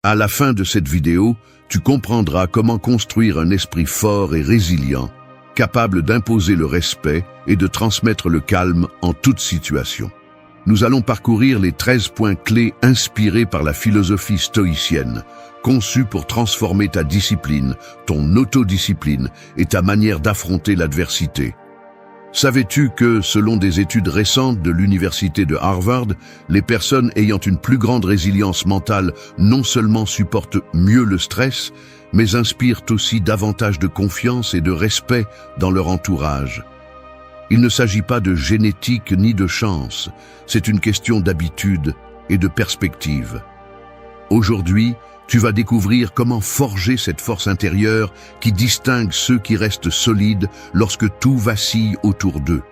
À la fin de cette vidéo, tu comprendras comment construire un esprit fort et résilient, capable d'imposer le respect et de transmettre le calme en toute situation. Nous allons parcourir les 13 points clés inspirés par la philosophie stoïcienne, conçue pour transformer ta discipline, ton autodiscipline et ta manière d'affronter l'adversité. Savais-tu que, selon des études récentes de l'université de Harvard, les personnes ayant une plus grande résilience mentale non seulement supportent mieux le stress, mais inspirent aussi davantage de confiance et de respect dans leur entourage? Il ne s'agit pas de génétique ni de chance, c'est une question d'habitude et de perspective. Aujourd'hui, tu vas découvrir comment forger cette force intérieure qui distingue ceux qui restent solides lorsque tout vacille autour d'eux.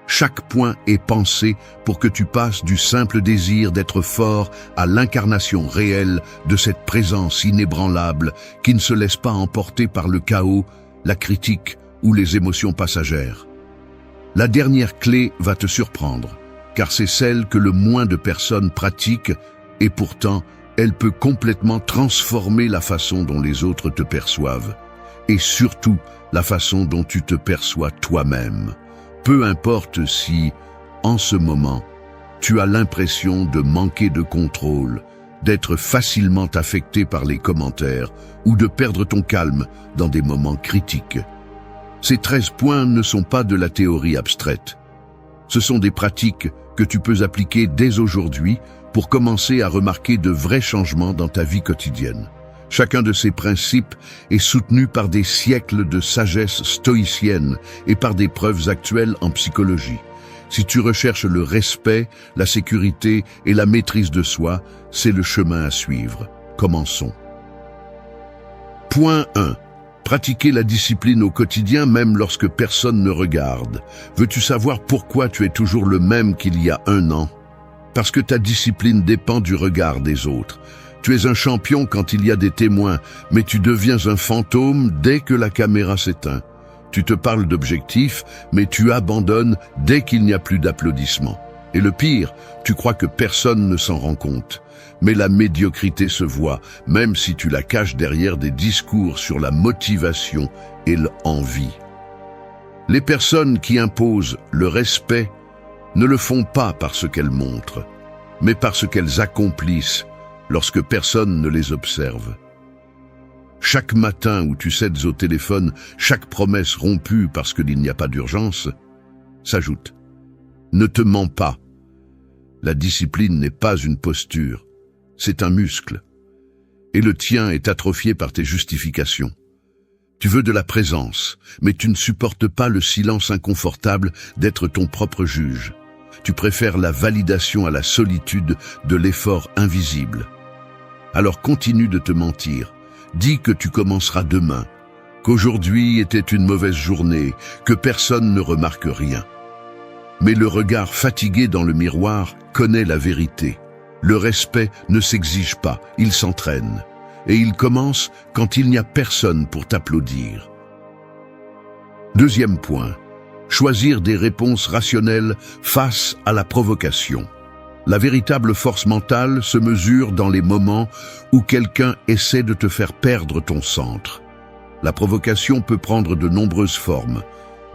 Chaque point est pensé pour que tu passes du simple désir d'être fort à l'incarnation réelle de cette présence inébranlable qui ne se laisse pas emporter par le chaos, la critique ou les émotions passagères. La dernière clé va te surprendre, car c'est celle que le moins de personnes pratiquent et pourtant, elle peut complètement transformer la façon dont les autres te perçoivent et surtout la façon dont tu te perçois toi-même. Peu importe si, en ce moment, tu as l'impression de manquer de contrôle, d'être facilement affecté par les commentaires ou de perdre ton calme dans des moments critiques. Ces 13 points ne sont pas de la théorie abstraite. Ce sont des pratiques que tu peux appliquer dès aujourd'hui pour commencer à remarquer de vrais changements dans ta vie quotidienne. Chacun de ces principes est soutenu par des siècles de sagesse stoïcienne et par des preuves actuelles en psychologie. Si tu recherches le respect, la sécurité et la maîtrise de soi, c'est le chemin à suivre. Commençons. Point 1. Pratiquer la discipline au quotidien même lorsque personne ne regarde. Veux-tu savoir pourquoi tu es toujours le même qu'il y a un an? Parce que ta discipline dépend du regard des autres. Tu es un champion quand il y a des témoins, mais tu deviens un fantôme dès que la caméra s'éteint. Tu te parles d'objectifs, mais tu abandonnes dès qu'il n'y a plus d'applaudissements. Et le pire, tu crois que personne ne s'en rend compte. Mais la médiocrité se voit, même si tu la caches derrière des discours sur la motivation et l'envie. Les personnes qui imposent le respect ne le font pas par ce qu'elles montrent, mais par ce qu'elles accomplissent lorsque personne ne les observe. Chaque matin où tu cèdes au téléphone, chaque promesse rompue parce qu'il n'y a pas d'urgence, s'ajoute. Ne te mens pas. La discipline n'est pas une posture, c'est un muscle. Et le tien est atrophié par tes justifications. Tu veux de la présence, mais tu ne supportes pas le silence inconfortable d'être ton propre juge. Tu préfères la validation à la solitude de l'effort invisible. Alors continue de te mentir. Dis que tu commenceras demain, qu'aujourd'hui était une mauvaise journée, que personne ne remarque rien. Mais le regard fatigué dans le miroir connaît la vérité. Le respect ne s'exige pas, il s'entraîne. Et il commence quand il n'y a personne pour t'applaudir. Deuxième point. Choisir des réponses rationnelles face à la provocation. La véritable force mentale se mesure dans les moments où quelqu'un essaie de te faire perdre ton centre. La provocation peut prendre de nombreuses formes.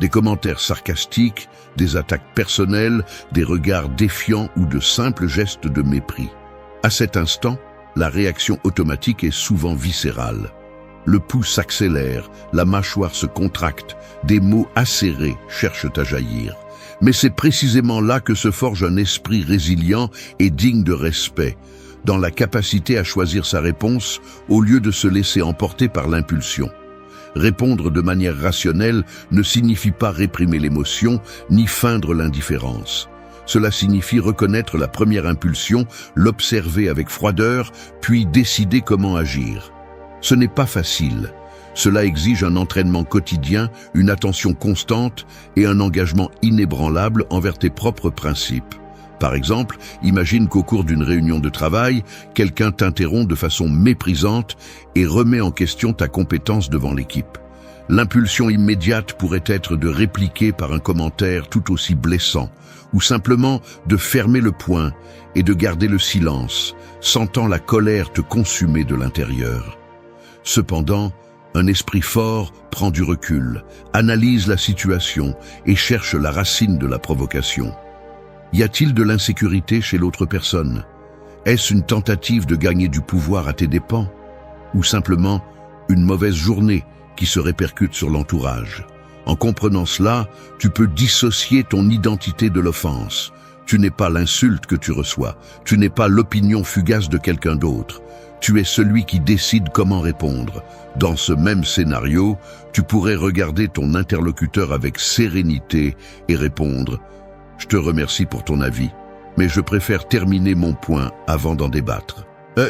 Des commentaires sarcastiques, des attaques personnelles, des regards défiants ou de simples gestes de mépris. À cet instant, la réaction automatique est souvent viscérale. Le pouls s'accélère, la mâchoire se contracte, des mots acérés cherchent à jaillir. Mais c'est précisément là que se forge un esprit résilient et digne de respect, dans la capacité à choisir sa réponse au lieu de se laisser emporter par l'impulsion. Répondre de manière rationnelle ne signifie pas réprimer l'émotion ni feindre l'indifférence. Cela signifie reconnaître la première impulsion, l'observer avec froideur, puis décider comment agir. Ce n'est pas facile. Cela exige un entraînement quotidien, une attention constante et un engagement inébranlable envers tes propres principes. Par exemple, imagine qu'au cours d'une réunion de travail, quelqu'un t'interrompt de façon méprisante et remet en question ta compétence devant l'équipe. L'impulsion immédiate pourrait être de répliquer par un commentaire tout aussi blessant, ou simplement de fermer le poing et de garder le silence, sentant la colère te consumer de l'intérieur. Cependant, un esprit fort prend du recul, analyse la situation et cherche la racine de la provocation. Y a-t-il de l'insécurité chez l'autre personne? Est-ce une tentative de gagner du pouvoir à tes dépens? Ou simplement une mauvaise journée qui se répercute sur l'entourage? En comprenant cela, tu peux dissocier ton identité de l'offense. Tu n'es pas l'insulte que tu reçois, tu n'es pas l'opinion fugace de quelqu'un d'autre. Tu es celui qui décide comment répondre. Dans ce même scénario, tu pourrais regarder ton interlocuteur avec sérénité et répondre « Je te remercie pour ton avis, mais je préfère terminer mon point avant d'en débattre. »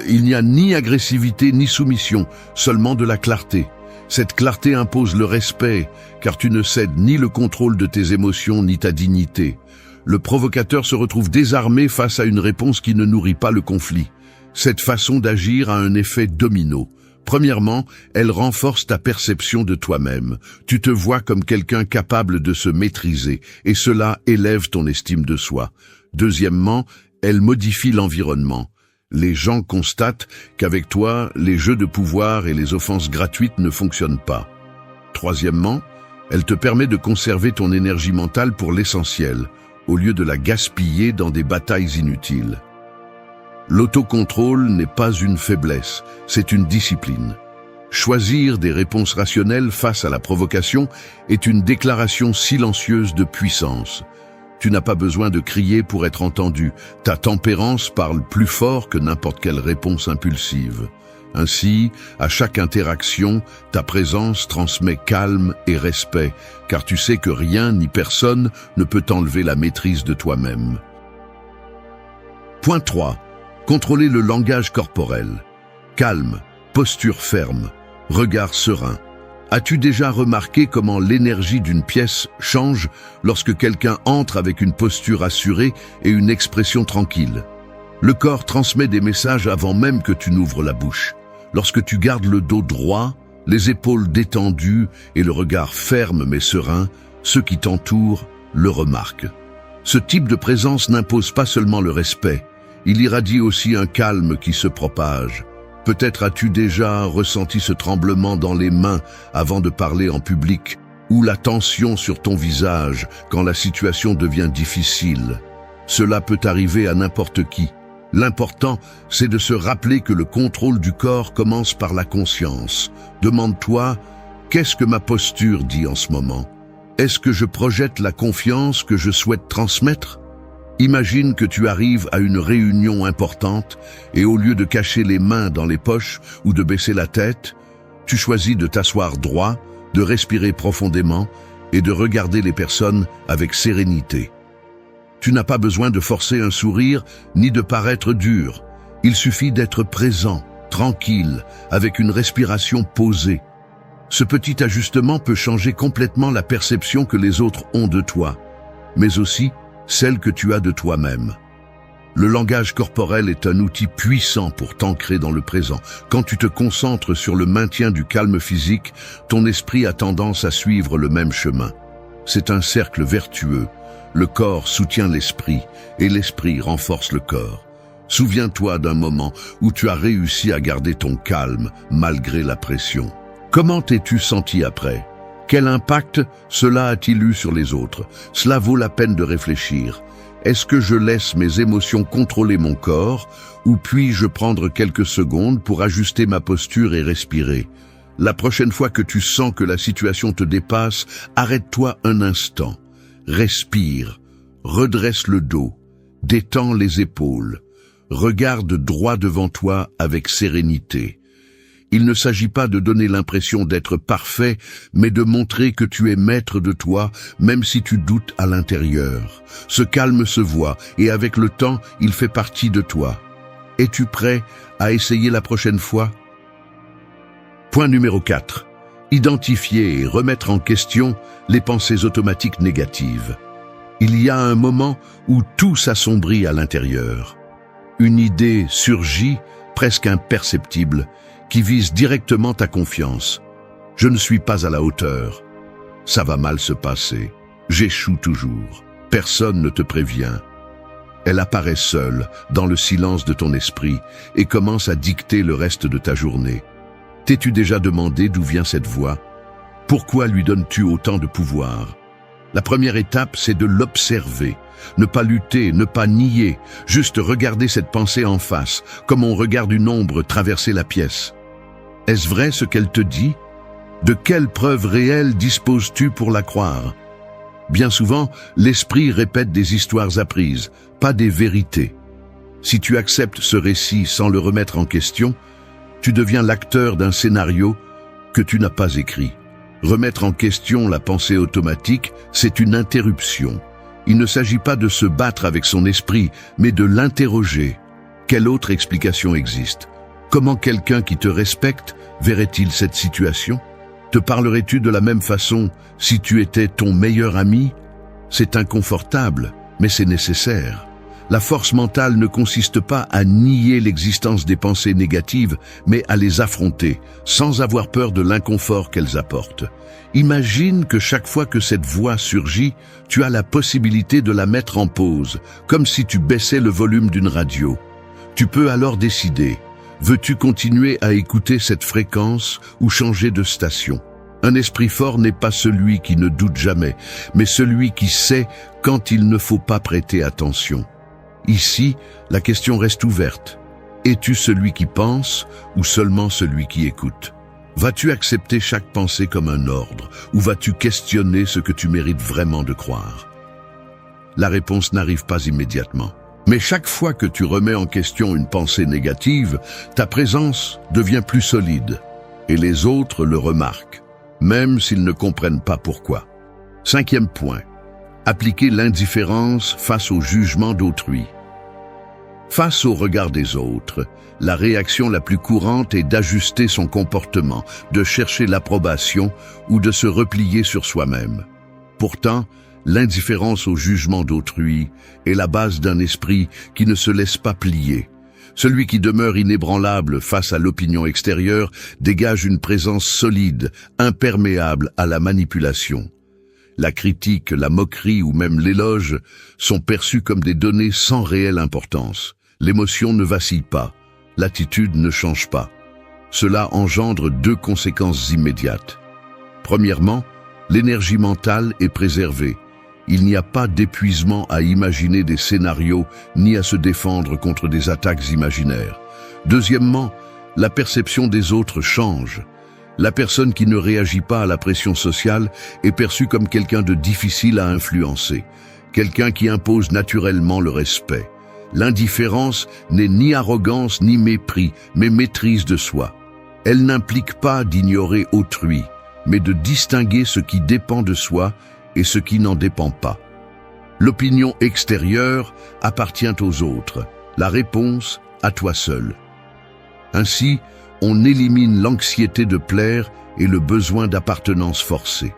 Il n'y a ni agressivité ni soumission, seulement de la clarté. Cette clarté impose le respect, car tu ne cèdes ni le contrôle de tes émotions ni ta dignité. Le provocateur se retrouve désarmé face à une réponse qui ne nourrit pas le conflit. Cette façon d'agir a un effet domino. Premièrement, elle renforce ta perception de toi-même. Tu te vois comme quelqu'un capable de se maîtriser, et cela élève ton estime de soi. Deuxièmement, elle modifie l'environnement. Les gens constatent qu'avec toi, les jeux de pouvoir et les offenses gratuites ne fonctionnent pas. Troisièmement, elle te permet de conserver ton énergie mentale pour l'essentiel, au lieu de la gaspiller dans des batailles inutiles. L'autocontrôle n'est pas une faiblesse, c'est une discipline. Choisir des réponses rationnelles face à la provocation est une déclaration silencieuse de puissance. Tu n'as pas besoin de crier pour être entendu. Ta tempérance parle plus fort que n'importe quelle réponse impulsive. Ainsi, à chaque interaction, ta présence transmet calme et respect, car tu sais que rien ni personne ne peut t'enlever la maîtrise de toi-même. Point 3. Contrôler le langage corporel. Calme, posture ferme, regard serein. As-tu déjà remarqué comment l'énergie d'une pièce change lorsque quelqu'un entre avec une posture assurée et une expression tranquille? Le corps transmet des messages avant même que tu n'ouvres la bouche. Lorsque tu gardes le dos droit, les épaules détendues et le regard ferme mais serein, ceux qui t'entourent le remarquent. Ce type de présence n'impose pas seulement le respect, il irradie aussi un calme qui se propage. Peut-être as-tu déjà ressenti ce tremblement dans les mains avant de parler en public, ou la tension sur ton visage quand la situation devient difficile. Cela peut arriver à n'importe qui. L'important, c'est de se rappeler que le contrôle du corps commence par la conscience. Demande-toi, qu'est-ce que ma posture dit en ce moment? Est-ce que je projette la confiance que je souhaite transmettre? Imagine que tu arrives à une réunion importante et au lieu de cacher les mains dans les poches ou de baisser la tête, tu choisis de t'asseoir droit, de respirer profondément et de regarder les personnes avec sérénité. Tu n'as pas besoin de forcer un sourire ni de paraître dur. Il suffit d'être présent, tranquille, avec une respiration posée. Ce petit ajustement peut changer complètement la perception que les autres ont de toi, mais aussi celle que tu as de toi-même. Le langage corporel est un outil puissant pour t'ancrer dans le présent. Quand tu te concentres sur le maintien du calme physique, ton esprit a tendance à suivre le même chemin. C'est un cercle vertueux. Le corps soutient l'esprit et l'esprit renforce le corps. Souviens-toi d'un moment où tu as réussi à garder ton calme malgré la pression. Comment t'es-tu senti après? Quel impact cela a-t-il eu sur les autres? Cela vaut la peine de réfléchir. Est-ce que je laisse mes émotions contrôler mon corps ou puis-je prendre quelques secondes pour ajuster ma posture et respirer? La prochaine fois que tu sens que la situation te dépasse, arrête-toi un instant. Respire, redresse le dos, détends les épaules. Regarde droit devant toi avec sérénité. Il ne s'agit pas de donner l'impression d'être parfait, mais de montrer que tu es maître de toi, même si tu doutes à l'intérieur. Ce calme se voit, et avec le temps, il fait partie de toi. Es-tu prêt à essayer la prochaine fois? Point numéro 4. Identifier et remettre en question les pensées automatiques négatives. Il y a un moment où tout s'assombrit à l'intérieur. Une idée surgit, presque imperceptible, qui vise directement ta confiance. Je ne suis pas à la hauteur. Ça va mal se passer. J'échoue toujours. Personne ne te prévient. Elle apparaît seule, dans le silence de ton esprit, et commence à dicter le reste de ta journée. T'es-tu déjà demandé d'où vient cette voix? Pourquoi lui donnes-tu autant de pouvoir? La première étape, c'est de l'observer. Ne pas lutter, ne pas nier, juste regarder cette pensée en face, comme on regarde une ombre traverser la pièce. Est-ce vrai ce qu'elle te dit? De quelles preuves réelles disposes-tu pour la croire? Bien souvent, l'esprit répète des histoires apprises, pas des vérités. Si tu acceptes ce récit sans le remettre en question, tu deviens l'acteur d'un scénario que tu n'as pas écrit. Remettre en question la pensée automatique, c'est une interruption. Il ne s'agit pas de se battre avec son esprit, mais de l'interroger. Quelle autre explication existe? Comment quelqu'un qui te respecte verrait-il cette situation? Te parlerais-tu de la même façon si tu étais ton meilleur ami? C'est inconfortable, mais c'est nécessaire. La force mentale ne consiste pas à nier l'existence des pensées négatives, mais à les affronter, sans avoir peur de l'inconfort qu'elles apportent. Imagine que chaque fois que cette voix surgit, tu as la possibilité de la mettre en pause, comme si tu baissais le volume d'une radio. Tu peux alors décider. Veux-tu continuer à écouter cette fréquence ou changer de station? Un esprit fort n'est pas celui qui ne doute jamais, mais celui qui sait quand il ne faut pas prêter attention. Ici, la question reste ouverte. Es-tu celui qui pense ou seulement celui qui écoute? Vas-tu accepter chaque pensée comme un ordre ou vas-tu questionner ce que tu mérites vraiment de croire? La réponse n'arrive pas immédiatement. Mais chaque fois que tu remets en question une pensée négative, ta présence devient plus solide. Et les autres le remarquent, même s'ils ne comprennent pas pourquoi. 5e point. Appliquer l'indifférence face au jugement d'autrui. Face au regard des autres, la réaction la plus courante est d'ajuster son comportement, de chercher l'approbation ou de se replier sur soi-même. Pourtant, l'indifférence au jugement d'autrui est la base d'un esprit qui ne se laisse pas plier. Celui qui demeure inébranlable face à l'opinion extérieure dégage une présence solide, imperméable à la manipulation. La critique, la moquerie ou même l'éloge sont perçus comme des données sans réelle importance. L'émotion ne vacille pas, l'attitude ne change pas. Cela engendre 2 conséquences immédiates. Premièrement, l'énergie mentale est préservée. Il n'y a pas d'épuisement à imaginer des scénarios ni à se défendre contre des attaques imaginaires. Deuxièmement, la perception des autres change. La personne qui ne réagit pas à la pression sociale est perçue comme quelqu'un de difficile à influencer, quelqu'un qui impose naturellement le respect. L'indifférence n'est ni arrogance ni mépris, mais maîtrise de soi. Elle n'implique pas d'ignorer autrui, mais de distinguer ce qui dépend de soi et ce qui n'en dépend pas. L'opinion extérieure appartient aux autres, la réponse à toi seul. Ainsi, on élimine l'anxiété de plaire et le besoin d'appartenance forcée.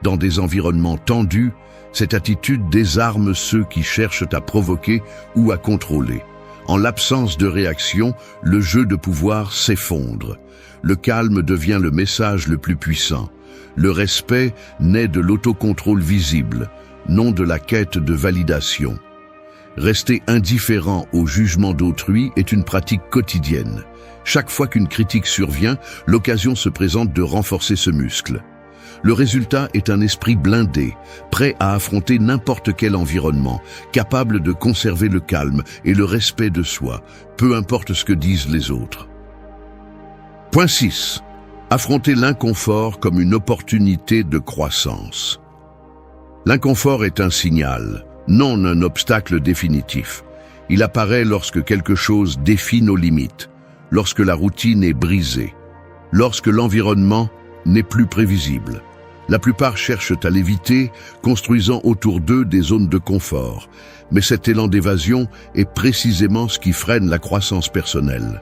Dans des environnements tendus, cette attitude désarme ceux qui cherchent à provoquer ou à contrôler. En l'absence de réaction, le jeu de pouvoir s'effondre. Le calme devient le message le plus puissant. Le respect naît de l'autocontrôle visible, non de la quête de validation. Rester indifférent au jugement d'autrui est une pratique quotidienne. Chaque fois qu'une critique survient, l'occasion se présente de renforcer ce muscle. Le résultat est un esprit blindé, prêt à affronter n'importe quel environnement, capable de conserver le calme et le respect de soi, peu importe ce que disent les autres. Point 6. Affronter l'inconfort comme une opportunité de croissance. L'inconfort est un signal, non un obstacle définitif. Il apparaît lorsque quelque chose défie nos limites, lorsque la routine est brisée, lorsque l'environnement n'est plus prévisible. La plupart cherchent à l'éviter, construisant autour d'eux des zones de confort. Mais cet élan d'évasion est précisément ce qui freine la croissance personnelle.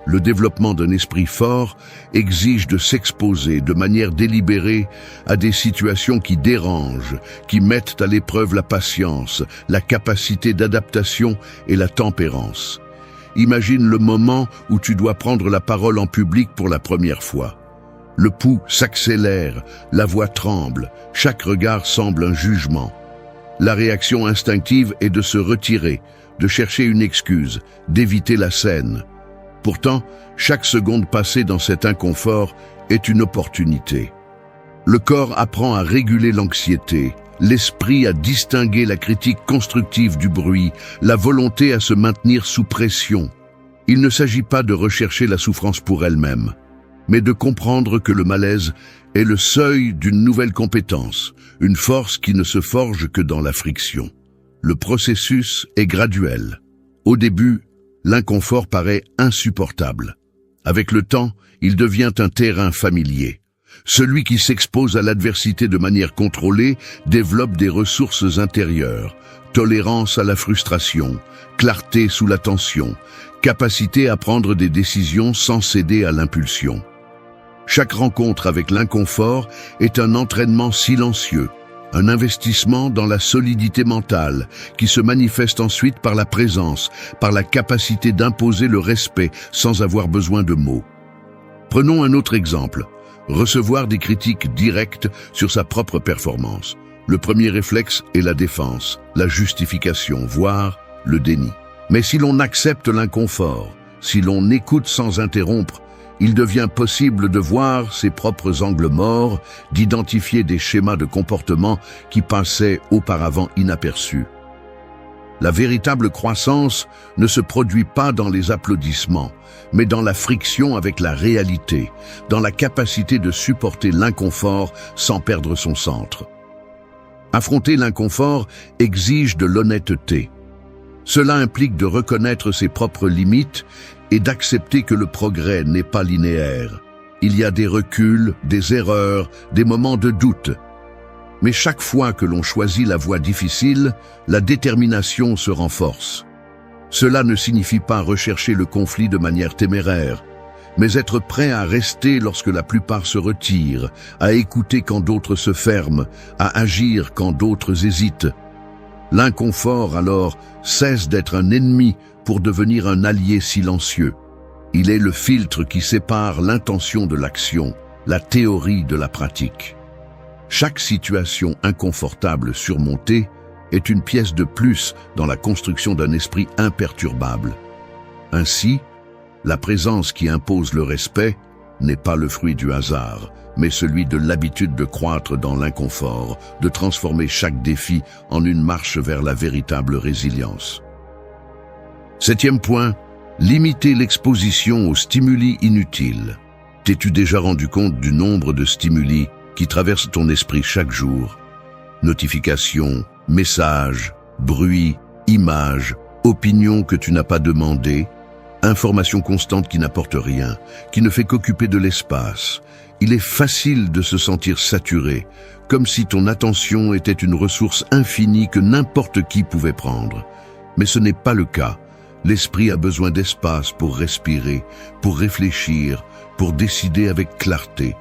Le développement d'un esprit fort exige de s'exposer de manière délibérée à des situations qui dérangent, qui mettent à l'épreuve la patience, la capacité d'adaptation et la tempérance. Imagine le moment où tu dois prendre la parole en public pour la première fois. Le pouls s'accélère, la voix tremble, chaque regard semble un jugement. La réaction instinctive est de se retirer, de chercher une excuse, d'éviter la scène. Pourtant, chaque seconde passée dans cet inconfort est une opportunité. Le corps apprend à réguler l'anxiété, l'esprit à distinguer la critique constructive du bruit, la volonté à se maintenir sous pression. Il ne s'agit pas de rechercher la souffrance pour elle-même, mais de comprendre que le malaise est le seuil d'une nouvelle compétence, une force qui ne se forge que dans la friction. Le processus est graduel. Au début, l'inconfort paraît insupportable. Avec le temps, il devient un terrain familier. Celui qui s'expose à l'adversité de manière contrôlée développe des ressources intérieures, tolérance à la frustration, clarté sous la tension, capacité à prendre des décisions sans céder à l'impulsion. Chaque rencontre avec l'inconfort est un entraînement silencieux, un investissement dans la solidité mentale qui se manifeste ensuite par la présence, par la capacité d'imposer le respect sans avoir besoin de mots. Prenons un autre exemple, recevoir des critiques directes sur sa propre performance. Le premier réflexe est la défense, la justification, voire le déni. Mais si l'on accepte l'inconfort, si l'on écoute sans interrompre, il devient possible de voir ses propres angles morts, d'identifier des schémas de comportement qui passaient auparavant inaperçus. La véritable croissance ne se produit pas dans les applaudissements, mais dans la friction avec la réalité, dans la capacité de supporter l'inconfort sans perdre son centre. Affronter l'inconfort exige de l'honnêteté. Cela implique de reconnaître ses propres limites et d'accepter que le progrès n'est pas linéaire. Il y a des reculs, des erreurs, des moments de doute. Mais chaque fois que l'on choisit la voie difficile, la détermination se renforce. Cela ne signifie pas rechercher le conflit de manière téméraire, mais être prêt à rester lorsque la plupart se retirent, à écouter quand d'autres se ferment, à agir quand d'autres hésitent. L'inconfort, alors, cesse d'être un ennemi pour devenir un allié silencieux. Il est le filtre qui sépare l'intention de l'action, la théorie de la pratique. Chaque situation inconfortable surmontée est une pièce de plus dans la construction d'un esprit imperturbable. Ainsi, la présence qui impose le respect n'est pas le fruit du hasard, mais celui de l'habitude de croître dans l'inconfort, de transformer chaque défi en une marche vers la véritable résilience. 7e point, limiter l'exposition aux stimuli inutiles. T'es-tu déjà rendu compte du nombre de stimuli qui traversent ton esprit chaque jour? Notifications, messages, bruits, images, opinions que tu n'as pas demandées, informations constantes qui n'apportent rien, qui ne fait qu'occuper de l'espace. Il est facile de se sentir saturé, comme si ton attention était une ressource infinie que n'importe qui pouvait prendre. Mais ce n'est pas le cas. L'esprit a besoin d'espace pour respirer, pour réfléchir, pour décider avec clarté.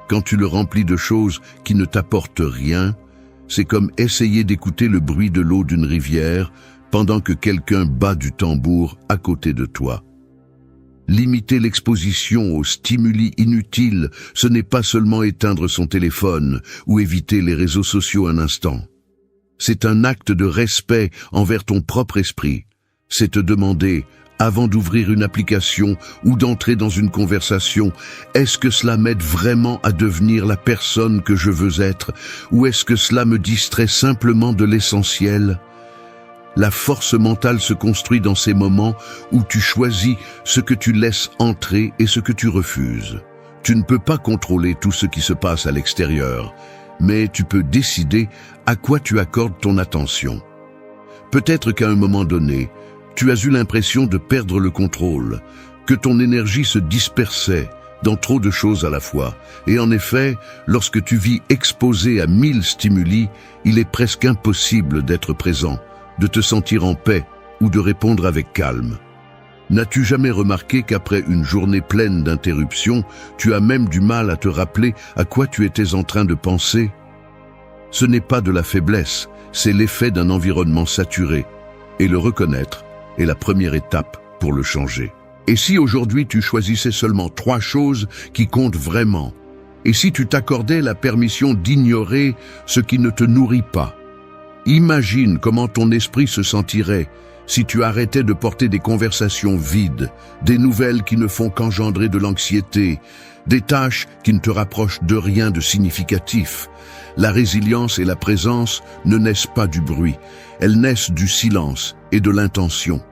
Quand tu le remplis de choses qui ne t'apportent rien, c'est comme essayer d'écouter le bruit de l'eau d'une rivière pendant que quelqu'un bat du tambour à côté de toi. Limiter l'exposition aux stimuli inutiles, ce n'est pas seulement éteindre son téléphone ou éviter les réseaux sociaux un instant. C'est un acte de respect envers ton propre esprit. C'est te demander, avant d'ouvrir une application ou d'entrer dans une conversation, est-ce que cela m'aide vraiment à devenir la personne que je veux être, ou est-ce que cela me distrait simplement de l'essentiel ? La force mentale se construit dans ces moments où tu choisis ce que tu laisses entrer et ce que tu refuses. Tu ne peux pas contrôler tout ce qui se passe à l'extérieur, mais tu peux décider à quoi tu accordes ton attention. Peut-être qu'à un moment donné, tu as eu l'impression de perdre le contrôle, que ton énergie se dispersait dans trop de choses à la fois. Et en effet, lorsque tu vis exposé à 1000 stimuli, il est presque impossible d'être présent, de te sentir en paix ou de répondre avec calme. N'as-tu jamais remarqué qu'après une journée pleine d'interruptions, tu as même du mal à te rappeler à quoi tu étais en train de penser ? Ce n'est pas de la faiblesse, c'est l'effet d'un environnement saturé. Et le reconnaître est la première étape pour le changer. Et si aujourd'hui tu choisissais seulement 3 choses qui comptent vraiment, Et si tu t'accordais la permission d'ignorer ce qui ne te nourrit pas? Imagine comment ton esprit se sentirait si tu arrêtais de porter des conversations vides, des nouvelles qui ne font qu'engendrer de l'anxiété, des tâches qui ne te rapprochent de rien de significatif. La résilience et la présence ne naissent pas du bruit, elles naissent du silence et de l'intention.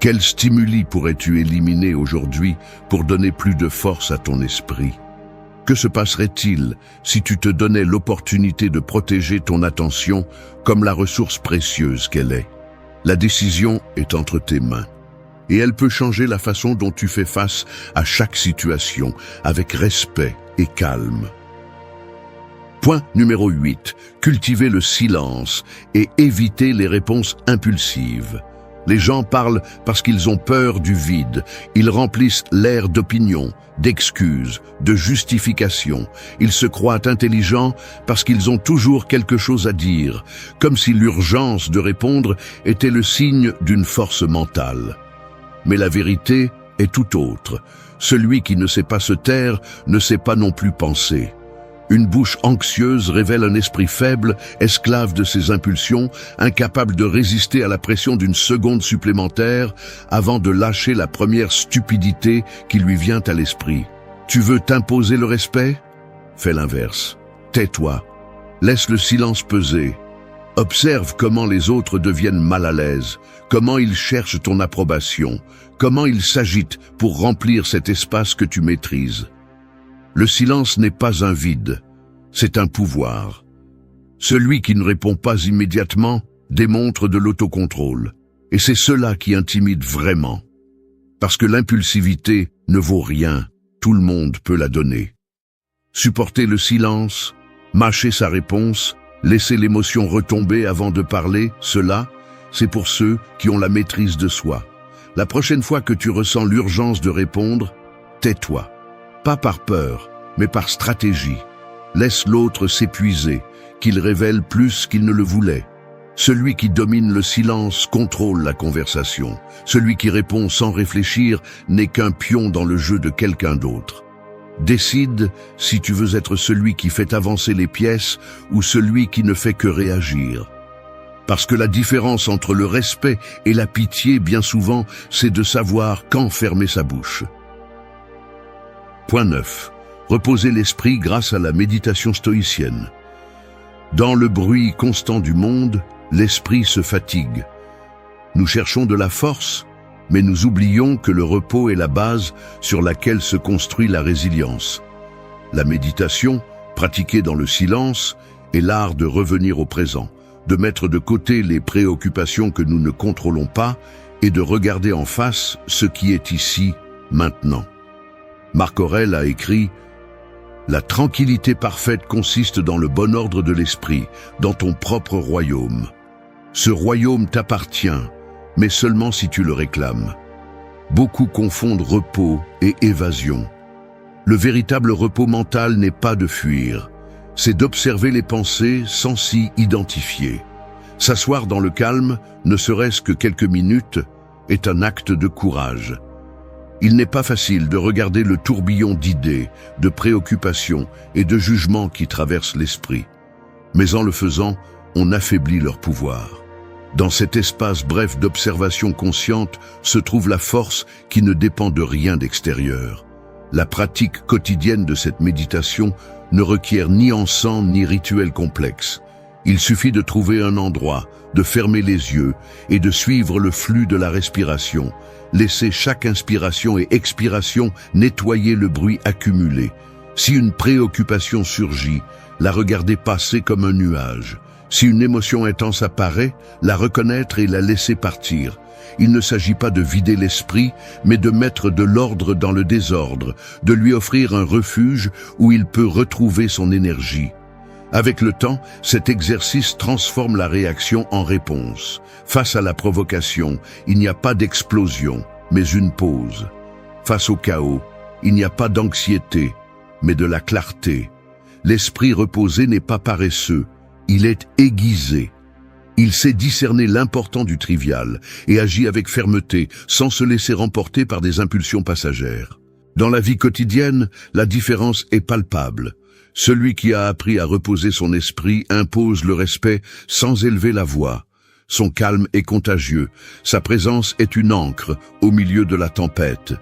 Quels stimuli pourrais-tu éliminer aujourd'hui pour donner plus de force à ton esprit? Que se passerait-il si tu te donnais l'opportunité de protéger ton attention comme la ressource précieuse qu'elle est? La décision est entre tes mains. Et elle peut changer la façon dont tu fais face à chaque situation, avec respect et calme. Point numéro 8. Cultiver le silence et éviter les réponses impulsives. Les gens parlent parce qu'ils ont peur du vide. Ils remplissent l'air d'opinions, d'excuses, de justifications. Ils se croient intelligents parce qu'ils ont toujours quelque chose à dire, comme si l'urgence de répondre était le signe d'une force mentale. Mais la vérité est tout autre. Celui qui ne sait pas se taire ne sait pas non plus penser. Une bouche anxieuse révèle un esprit faible, esclave de ses impulsions, incapable de résister à la pression d'une seconde supplémentaire avant de lâcher la première stupidité qui lui vient à l'esprit. Tu veux t'imposer le respect? Fais l'inverse. Tais-toi. Laisse le silence peser. Observe comment les autres deviennent mal à l'aise, comment ils cherchent ton approbation, comment ils s'agitent pour remplir cet espace que tu maîtrises. Le silence n'est pas un vide, c'est un pouvoir. Celui qui ne répond pas immédiatement démontre de l'autocontrôle, et c'est cela qui intimide vraiment. Parce que l'impulsivité ne vaut rien, tout le monde peut la donner. Supporter le silence, mâcher sa réponse, laisser l'émotion retomber avant de parler, cela, c'est pour ceux qui ont la maîtrise de soi. La prochaine fois que tu ressens l'urgence de répondre, tais-toi. Pas par peur, mais par stratégie. Laisse l'autre s'épuiser, qu'il révèle plus qu'il ne le voulait. Celui qui domine le silence contrôle la conversation. Celui qui répond sans réfléchir n'est qu'un pion dans le jeu de quelqu'un d'autre. Décide si tu veux être celui qui fait avancer les pièces ou celui qui ne fait que réagir. Parce que la différence entre le respect et la pitié, bien souvent, c'est de savoir quand fermer sa bouche. Point 9. Reposer l'esprit grâce à la méditation stoïcienne. Dans le bruit constant du monde, l'esprit se fatigue. Nous cherchons de la force, mais nous oublions que le repos est la base sur laquelle se construit la résilience. La méditation, pratiquée dans le silence, est l'art de revenir au présent, de mettre de côté les préoccupations que nous ne contrôlons pas et de regarder en face ce qui est ici, maintenant. Marc Aurèle a écrit « La tranquillité parfaite consiste dans le bon ordre de l'esprit, dans ton propre royaume. Ce royaume t'appartient, mais seulement si tu le réclames. » Beaucoup confondent repos et évasion. Le véritable repos mental n'est pas de fuir, c'est d'observer les pensées sans s'y identifier. S'asseoir dans le calme, ne serait-ce que quelques minutes, est un acte de courage. Il n'est pas facile de regarder le tourbillon d'idées, de préoccupations et de jugements qui traversent l'esprit. Mais en le faisant, on affaiblit leur pouvoir. Dans cet espace bref d'observation consciente se trouve la force qui ne dépend de rien d'extérieur. La pratique quotidienne de cette méditation ne requiert ni encens ni rituel complexe. Il suffit de trouver un endroit, de fermer les yeux et de suivre le flux de la respiration. Laissez chaque inspiration et expiration nettoyer le bruit accumulé. Si une préoccupation surgit, la regarder passer comme un nuage. Si une émotion intense apparaît, la reconnaître et la laisser partir. Il ne s'agit pas de vider l'esprit, mais de mettre de l'ordre dans le désordre, de lui offrir un refuge où il peut retrouver son énergie. Avec le temps, cet exercice transforme la réaction en réponse. Face à la provocation, il n'y a pas d'explosion, mais une pause. Face au chaos, il n'y a pas d'anxiété, mais de la clarté. L'esprit reposé n'est pas paresseux, il est aiguisé. Il sait discerner l'important du trivial et agit avec fermeté, sans se laisser remporter par des impulsions passagères. Dans la vie quotidienne, la différence est palpable. Celui qui a appris à reposer son esprit impose le respect sans élever la voix. Son calme est contagieux, sa présence est une ancre au milieu de la tempête.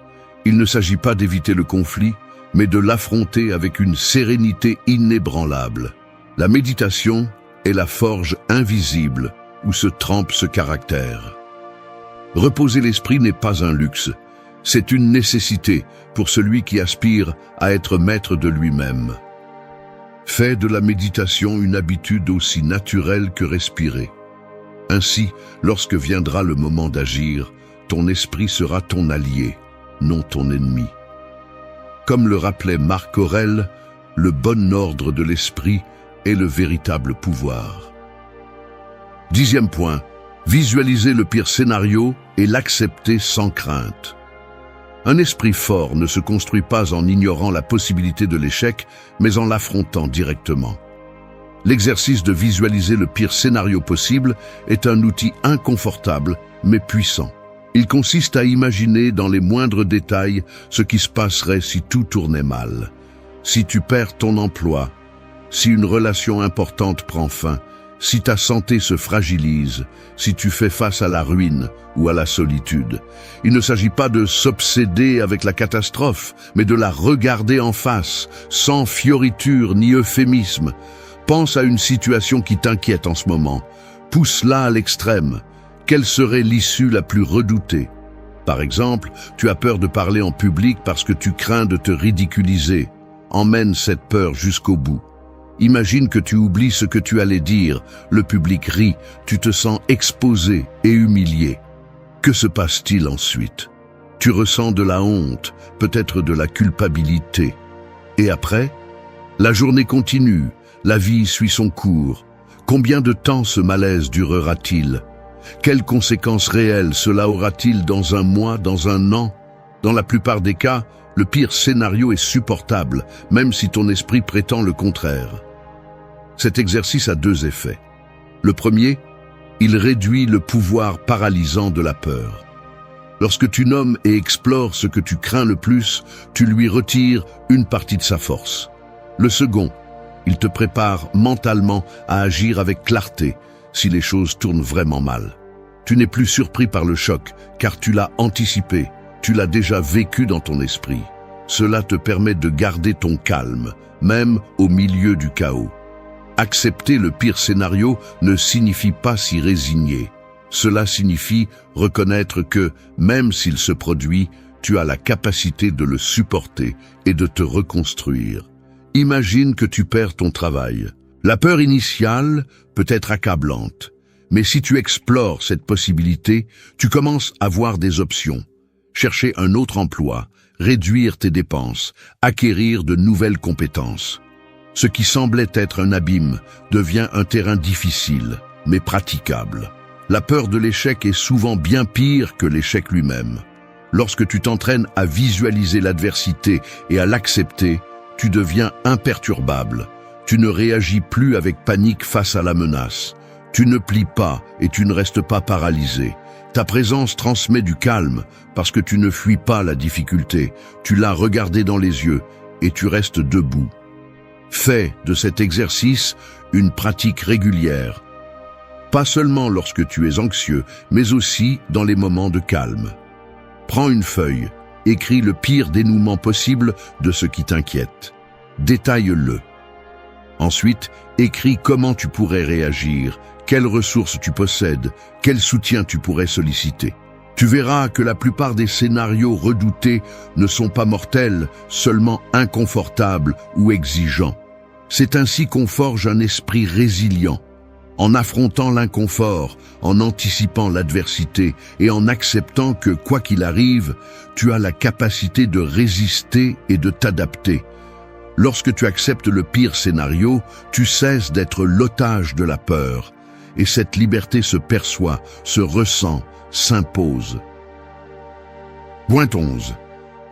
Il ne s'agit pas d'éviter le conflit, mais de l'affronter avec une sérénité inébranlable. La méditation est la forge invisible où se trempe ce caractère. Reposer l'esprit n'est pas un luxe, c'est une nécessité pour celui qui aspire à être maître de lui-même. Fais de la méditation une habitude aussi naturelle que respirer. Ainsi, lorsque viendra le moment d'agir, ton esprit sera ton allié, non ton ennemi. Comme le rappelait Marc Aurèle, le bon ordre de l'esprit est le véritable pouvoir. 10e point, visualiser le pire scénario et l'accepter sans crainte. Un esprit fort ne se construit pas en ignorant la possibilité de l'échec, mais en l'affrontant directement. L'exercice de visualiser le pire scénario possible est un outil inconfortable, mais puissant. Il consiste à imaginer dans les moindres détails ce qui se passerait si tout tournait mal. Si tu perds ton emploi, si une relation importante prend fin, si ta santé se fragilise, si tu fais face à la ruine ou à la solitude. Il ne s'agit pas de s'obséder avec la catastrophe, mais de la regarder en face, sans fioriture ni euphémisme. Pense à une situation qui t'inquiète en ce moment. Pousse-la à l'extrême. Quelle serait l'issue la plus redoutée? Par exemple, tu as peur de parler en public parce que tu crains de te ridiculiser. Emmène cette peur jusqu'au bout. Imagine que tu oublies ce que tu allais dire, le public rit, tu te sens exposé et humilié. Que se passe-t-il ensuite? Tu ressens de la honte, peut-être de la culpabilité. Et après? La journée continue, la vie suit son cours. Combien de temps ce malaise durera-t-il? Quelles conséquences réelles cela aura-t-il dans un mois, dans un an? Dans la plupart des cas, le pire scénario est supportable, même si ton esprit prétend le contraire. Cet exercice a deux effets. Le premier, il réduit le pouvoir paralysant de la peur. Lorsque tu nommes et explores ce que tu crains le plus, tu lui retires une partie de sa force. Le second, il te prépare mentalement à agir avec clarté si les choses tournent vraiment mal. Tu n'es plus surpris par le choc, car tu l'as anticipé, tu l'as déjà vécu dans ton esprit. Cela te permet de garder ton calme, même au milieu du chaos. Accepter le pire scénario ne signifie pas s'y résigner. Cela signifie reconnaître que, même s'il se produit, tu as la capacité de le supporter et de te reconstruire. Imagine que tu perds ton travail. La peur initiale peut être accablante, mais si tu explores cette possibilité, tu commences à voir des options. Chercher un autre emploi, réduire tes dépenses, acquérir de nouvelles compétences. Ce qui semblait être un abîme devient un terrain difficile, mais praticable. La peur de l'échec est souvent bien pire que l'échec lui-même. Lorsque tu t'entraînes à visualiser l'adversité et à l'accepter, tu deviens imperturbable. Tu ne réagis plus avec panique face à la menace. Tu ne plies pas et tu ne restes pas paralysé. Ta présence transmet du calme parce que tu ne fuis pas la difficulté. Tu l'as regardée dans les yeux et tu restes debout. Fais de cet exercice une pratique régulière. Pas seulement lorsque tu es anxieux, mais aussi dans les moments de calme. Prends une feuille, écris le pire dénouement possible de ce qui t'inquiète. Détaille-le. Ensuite, écris comment tu pourrais réagir, quelles ressources tu possèdes, quel soutien tu pourrais solliciter. Tu verras que la plupart des scénarios redoutés ne sont pas mortels, seulement inconfortables ou exigeants. C'est ainsi qu'on forge un esprit résilient. En affrontant l'inconfort, en anticipant l'adversité et en acceptant que, quoi qu'il arrive, tu as la capacité de résister et de t'adapter. Lorsque tu acceptes le pire scénario, tu cesses d'être l'otage de la peur. Et cette liberté se perçoit, se ressent, s'impose. Point 11.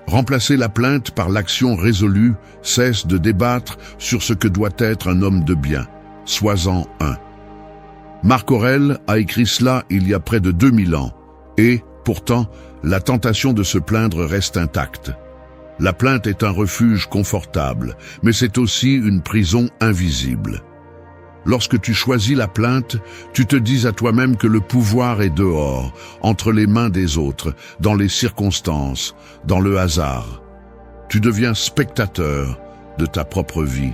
Remplacer la plainte par l'action résolue, cesse de débattre sur ce que doit être un homme de bien. Sois-en un. Marc Aurèle a écrit cela il y a près de 2000 ans, et, pourtant, la tentation de se plaindre reste intacte. La plainte est un refuge confortable, mais c'est aussi une prison invisible. Lorsque tu choisis la plainte, tu te dis à toi-même que le pouvoir est dehors, entre les mains des autres, dans les circonstances, dans le hasard. Tu deviens spectateur de ta propre vie,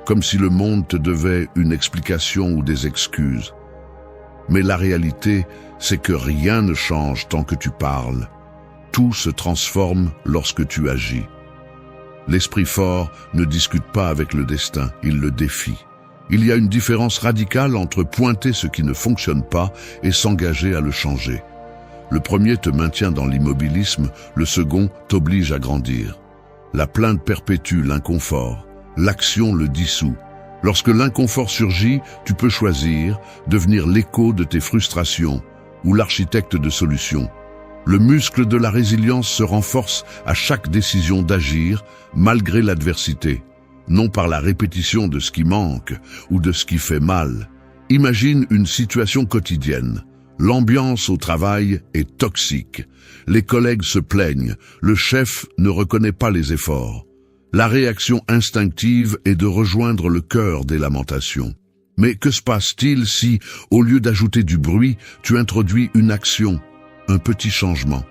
comme si le monde te devait une explication ou des excuses. Mais la réalité, c'est que rien ne change tant que tu parles. Tout se transforme lorsque tu agis. L'esprit fort ne discute pas avec le destin, il le défie. Il y a une différence radicale entre pointer ce qui ne fonctionne pas et s'engager à le changer. Le premier te maintient dans l'immobilisme, le second t'oblige à grandir. La plainte perpétue l'inconfort, l'action le dissout. Lorsque l'inconfort surgit, tu peux choisir, devenir l'écho de tes frustrations ou l'architecte de solutions. Le muscle de la résilience se renforce à chaque décision d'agir, malgré l'adversité, non par la répétition de ce qui manque ou de ce qui fait mal. Imagine une situation quotidienne. L'ambiance au travail est toxique. Les collègues se plaignent, le chef ne reconnaît pas les efforts. La réaction instinctive est de rejoindre le cœur des lamentations. Mais que se passe-t-il si, au lieu d'ajouter du bruit, tu introduis une action, un petit changement?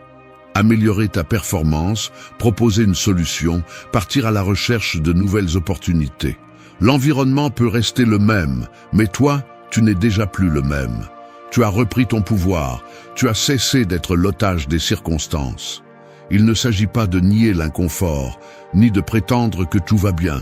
Améliorer ta performance, proposer une solution, partir à la recherche de nouvelles opportunités. L'environnement peut rester le même, mais toi, tu n'es déjà plus le même. Tu as repris ton pouvoir, tu as cessé d'être l'otage des circonstances. Il ne s'agit pas de nier l'inconfort, ni de prétendre que tout va bien.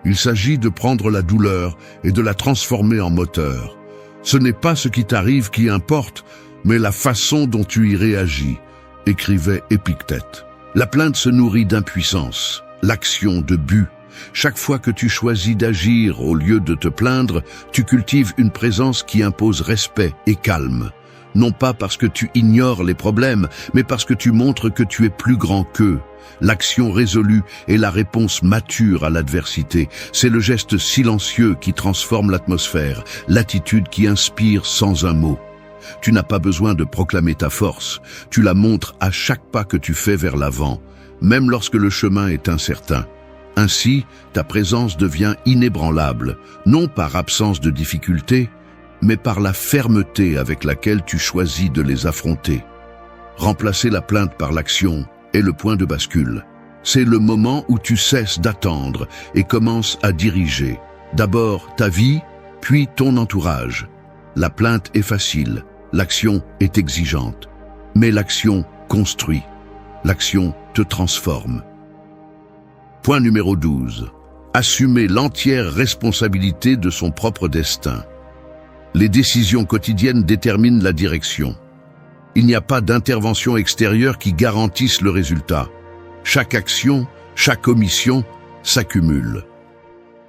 Il s'agit de prendre la douleur et de la transformer en moteur. Ce n'est pas ce qui t'arrive qui importe, mais la façon dont tu y réagis, écrivait Épictète. La plainte se nourrit d'impuissance, l'action de but. Chaque fois que tu choisis d'agir au lieu de te plaindre, tu cultives une présence qui impose respect et calme. Non pas parce que tu ignores les problèmes, mais parce que tu montres que tu es plus grand qu'eux. L'action résolue est la réponse mature à l'adversité. C'est le geste silencieux qui transforme l'atmosphère, l'attitude qui inspire sans un mot. Tu n'as pas besoin de proclamer ta force, tu la montres à chaque pas que tu fais vers l'avant, même lorsque le chemin est incertain. Ainsi, ta présence devient inébranlable, non par absence de difficultés, mais par la fermeté avec laquelle tu choisis de les affronter. Remplacer la plainte par l'action est le point de bascule. C'est le moment où tu cesses d'attendre et commences à diriger. D'abord ta vie, puis ton entourage. La plainte est facile, l'action est exigeante. Mais l'action construit. L'action te transforme. Point numéro 12. Assumer l'entière responsabilité de son propre destin. Les décisions quotidiennes déterminent la direction. Il n'y a pas d'intervention extérieure qui garantisse le résultat. Chaque action, chaque omission s'accumule.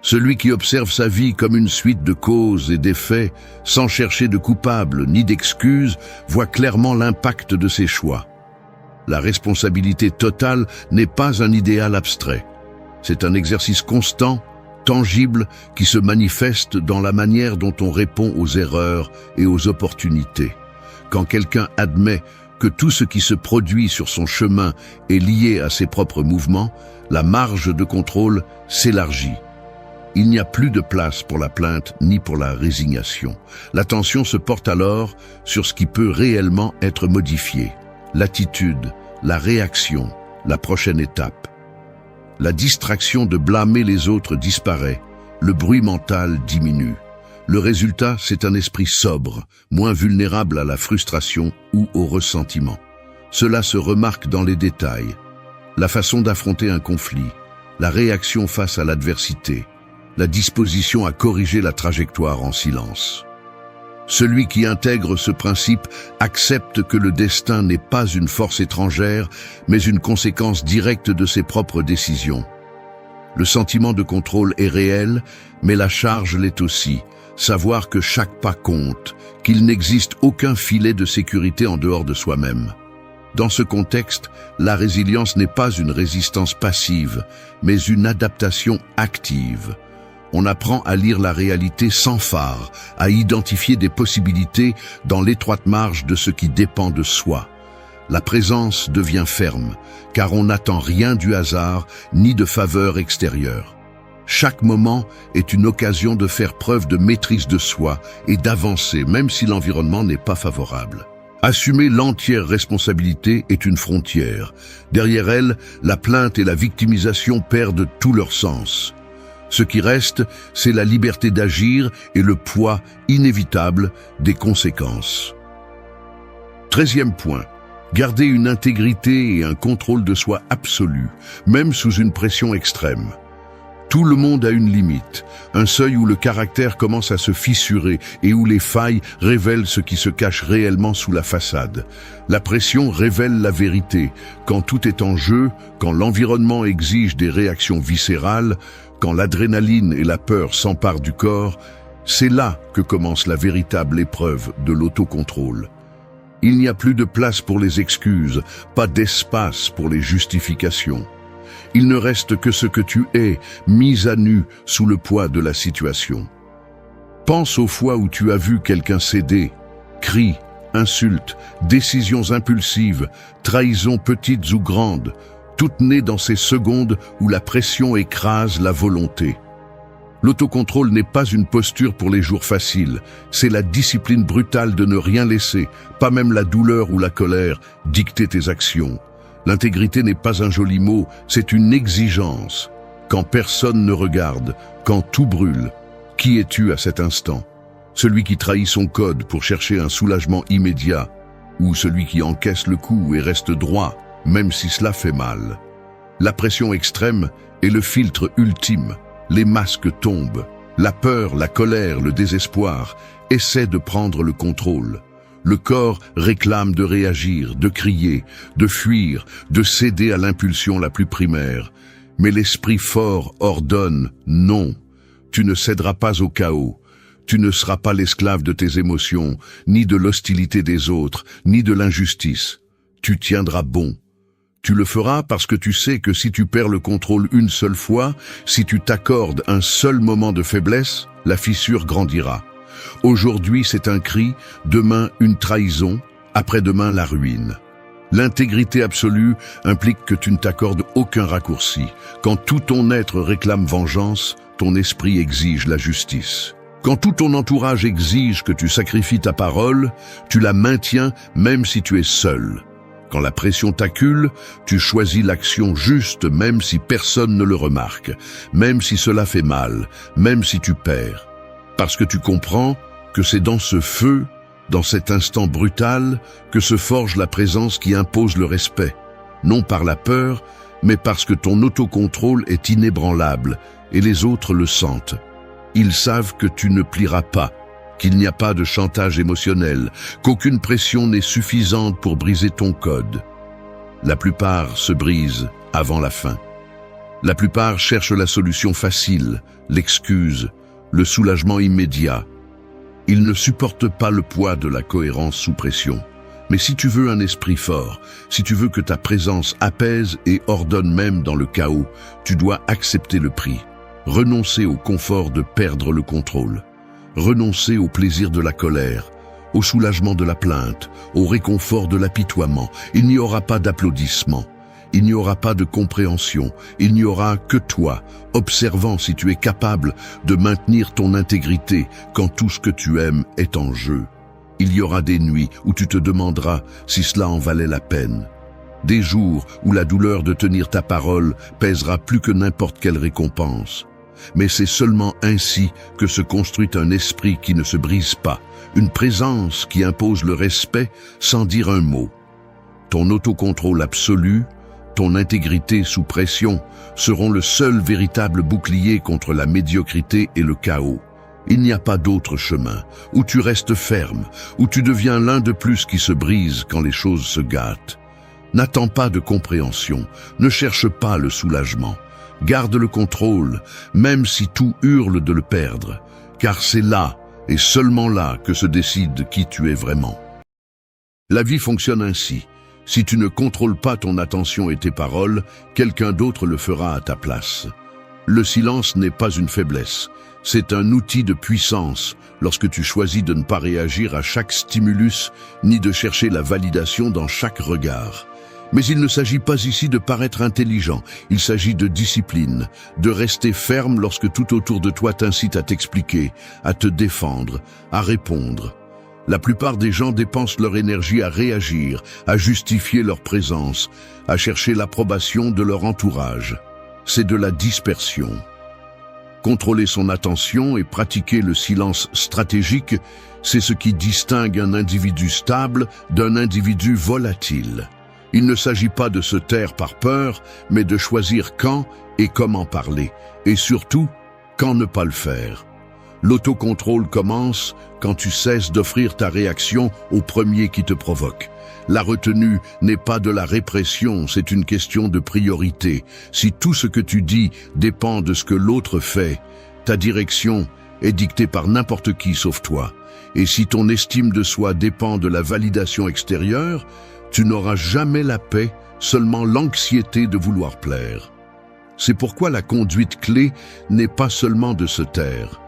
Celui qui observe sa vie comme une suite de causes et d'effets, sans chercher de coupable ni d'excuses, voit clairement l'impact de ses choix. La responsabilité totale n'est pas un idéal abstrait. C'est un exercice constant, tangible, qui se manifeste dans la manière dont on répond aux erreurs et aux opportunités. Quand quelqu'un admet que tout ce qui se produit sur son chemin est lié à ses propres mouvements, la marge de contrôle s'élargit. Il n'y a plus de place pour la plainte ni pour la résignation. L'attention se porte alors sur ce qui peut réellement être modifié. L'attitude, la réaction, la prochaine étape. La distraction de blâmer les autres disparaît, le bruit mental diminue. Le résultat, c'est un esprit sobre, moins vulnérable à la frustration ou au ressentiment. Cela se remarque dans les détails. La façon d'affronter un conflit, la réaction face à l'adversité, la disposition à corriger la trajectoire en silence. Celui qui intègre ce principe accepte que le destin n'est pas une force étrangère, mais une conséquence directe de ses propres décisions. Le sentiment de contrôle est réel, mais la charge l'est aussi. Savoir que chaque pas compte, qu'il n'existe aucun filet de sécurité en dehors de soi-même. Dans ce contexte, la résilience n'est pas une résistance passive, mais une adaptation active. On apprend à lire la réalité sans phare, à identifier des possibilités dans l'étroite marge de ce qui dépend de soi. La présence devient ferme, car on n'attend rien du hasard ni de faveur extérieure. Chaque moment est une occasion de faire preuve de maîtrise de soi et d'avancer, même si l'environnement n'est pas favorable. Assumer l'entière responsabilité est une frontière. Derrière elle, la plainte et la victimisation perdent tout leur sens. Ce qui reste, c'est la liberté d'agir et le poids inévitable des conséquences. 13e point. Garder une intégrité et un contrôle de soi absolu, même sous une pression extrême. Tout le monde a une limite, un seuil où le caractère commence à se fissurer et où les failles révèlent ce qui se cache réellement sous la façade. La pression révèle la vérité. Quand tout est en jeu, quand l'environnement exige des réactions viscérales, quand l'adrénaline et la peur s'emparent du corps, c'est là que commence la véritable épreuve de l'autocontrôle. Il n'y a plus de place pour les excuses, pas d'espace pour les justifications. Il ne reste que ce que tu es, mis à nu sous le poids de la situation. Pense aux fois où tu as vu quelqu'un céder, cris, insultes, décisions impulsives, trahisons petites ou grandes, toutes nées dans ces secondes où la pression écrase la volonté. L'autocontrôle n'est pas une posture pour les jours faciles, c'est la discipline brutale de ne rien laisser, pas même la douleur ou la colère, dicter tes actions. L'intégrité n'est pas un joli mot, c'est une exigence. Quand personne ne regarde, quand tout brûle, qui es-tu à cet instant? Celui qui trahit son code pour chercher un soulagement immédiat, ou celui qui encaisse le coup et reste droit, même si cela fait mal? La pression extrême est le filtre ultime. Les masques tombent. La peur, la colère, le désespoir essaient de prendre le contrôle. Le corps réclame de réagir, de crier, de fuir, de céder à l'impulsion la plus primaire. Mais l'esprit fort ordonne « non ». Tu ne céderas pas au chaos. Tu ne seras pas l'esclave de tes émotions, ni de l'hostilité des autres, ni de l'injustice. Tu tiendras bon. Tu le feras parce que tu sais que si tu perds le contrôle une seule fois, si tu t'accordes un seul moment de faiblesse, la fissure grandira. Aujourd'hui c'est un cri, demain une trahison, après-demain la ruine. L'intégrité absolue implique que tu ne t'accordes aucun raccourci. Quand tout ton être réclame vengeance, ton esprit exige la justice. Quand tout ton entourage exige que tu sacrifies ta parole, tu la maintiens même si tu es seul. Quand la pression t'accule, tu choisis l'action juste même si personne ne le remarque, même si cela fait mal, même si tu perds. Parce que tu comprends que c'est dans ce feu, dans cet instant brutal, que se forge la présence qui impose le respect. Non par la peur, mais parce que ton autocontrôle est inébranlable et les autres le sentent. Ils savent que tu ne plieras pas, qu'il n'y a pas de chantage émotionnel, qu'aucune pression n'est suffisante pour briser ton code. La plupart se brisent avant la fin. La plupart cherchent la solution facile, l'excuse, le soulagement immédiat. Ils ne supportent pas le poids de la cohérence sous pression. Mais si tu veux un esprit fort, si tu veux que ta présence apaise et ordonne même dans le chaos, tu dois accepter le prix, renoncer au confort de perdre le contrôle. Renoncer au plaisir de la colère, au soulagement de la plainte, au réconfort de l'apitoiement. Il n'y aura pas d'applaudissements, il n'y aura pas de compréhension, il n'y aura que toi, observant si tu es capable de maintenir ton intégrité quand tout ce que tu aimes est en jeu. Il y aura des nuits où tu te demanderas si cela en valait la peine. Des jours où la douleur de tenir ta parole pèsera plus que n'importe quelle récompense. Mais c'est seulement ainsi que se construit un esprit qui ne se brise pas, une présence qui impose le respect sans dire un mot. Ton autocontrôle absolu, ton intégrité sous pression seront le seul véritable bouclier contre la médiocrité et le chaos. Il n'y a pas d'autre chemin, où tu restes ferme, où tu deviens l'un de plus qui se brise quand les choses se gâtent. N'attends pas de compréhension, ne cherche pas le soulagement. Garde le contrôle, même si tout hurle de le perdre, car c'est là, et seulement là, que se décide qui tu es vraiment. La vie fonctionne ainsi. Si tu ne contrôles pas ton attention et tes paroles, quelqu'un d'autre le fera à ta place. Le silence n'est pas une faiblesse. C'est un outil de puissance lorsque tu choisis de ne pas réagir à chaque stimulus ni de chercher la validation dans chaque regard. Mais il ne s'agit pas ici de paraître intelligent, il s'agit de discipline, de rester ferme lorsque tout autour de toi t'incite à t'expliquer, à te défendre, à répondre. La plupart des gens dépensent leur énergie à réagir, à justifier leur présence, à chercher l'approbation de leur entourage. C'est de la dispersion. Contrôler son attention et pratiquer le silence stratégique, c'est ce qui distingue un individu stable d'un individu volatile. Il ne s'agit pas de se taire par peur, mais de choisir quand et comment parler, et surtout, quand ne pas le faire. L'autocontrôle commence quand tu cesses d'offrir ta réaction au premier qui te provoque. La retenue n'est pas de la répression, c'est une question de priorité. Si tout ce que tu dis dépend de ce que l'autre fait, ta direction est dictée par n'importe qui sauf toi. Et si ton estime de soi dépend de la validation extérieure, tu n'auras jamais la paix, seulement l'anxiété de vouloir plaire. C'est pourquoi la conduite clé n'est pas seulement de se taire.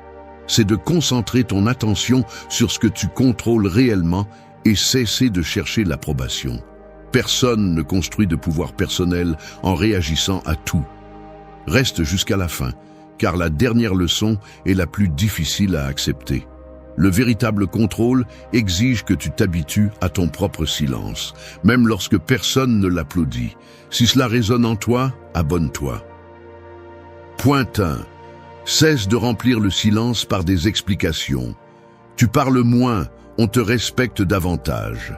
C'est de concentrer ton attention sur ce que tu contrôles réellement et cesser de chercher l'approbation. Personne ne construit de pouvoir personnel en réagissant à tout. Reste jusqu'à la fin, car la dernière leçon est la plus difficile à accepter. Le véritable contrôle exige que tu t'habitues à ton propre silence, même lorsque personne ne l'applaudit. Si cela résonne en toi, abonne-toi. Point 1. Cesse de remplir le silence par des explications. Tu parles moins, on te respecte davantage.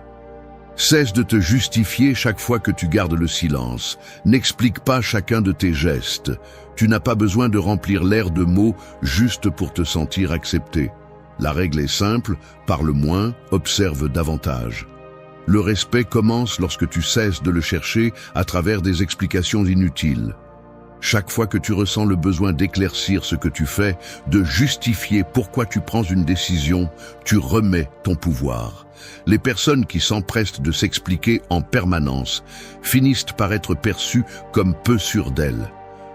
Cesse de te justifier chaque fois que tu gardes le silence. N'explique pas chacun de tes gestes. Tu n'as pas besoin de remplir l'air de mots juste pour te sentir accepté. La règle est simple, parle moins, observe davantage. Le respect commence lorsque tu cesses de le chercher à travers des explications inutiles. Chaque fois que tu ressens le besoin d'éclaircir ce que tu fais, de justifier pourquoi tu prends une décision, tu remets ton pouvoir. Les personnes qui s'empressent de s'expliquer en permanence finissent par être perçues comme peu sûres d'elles.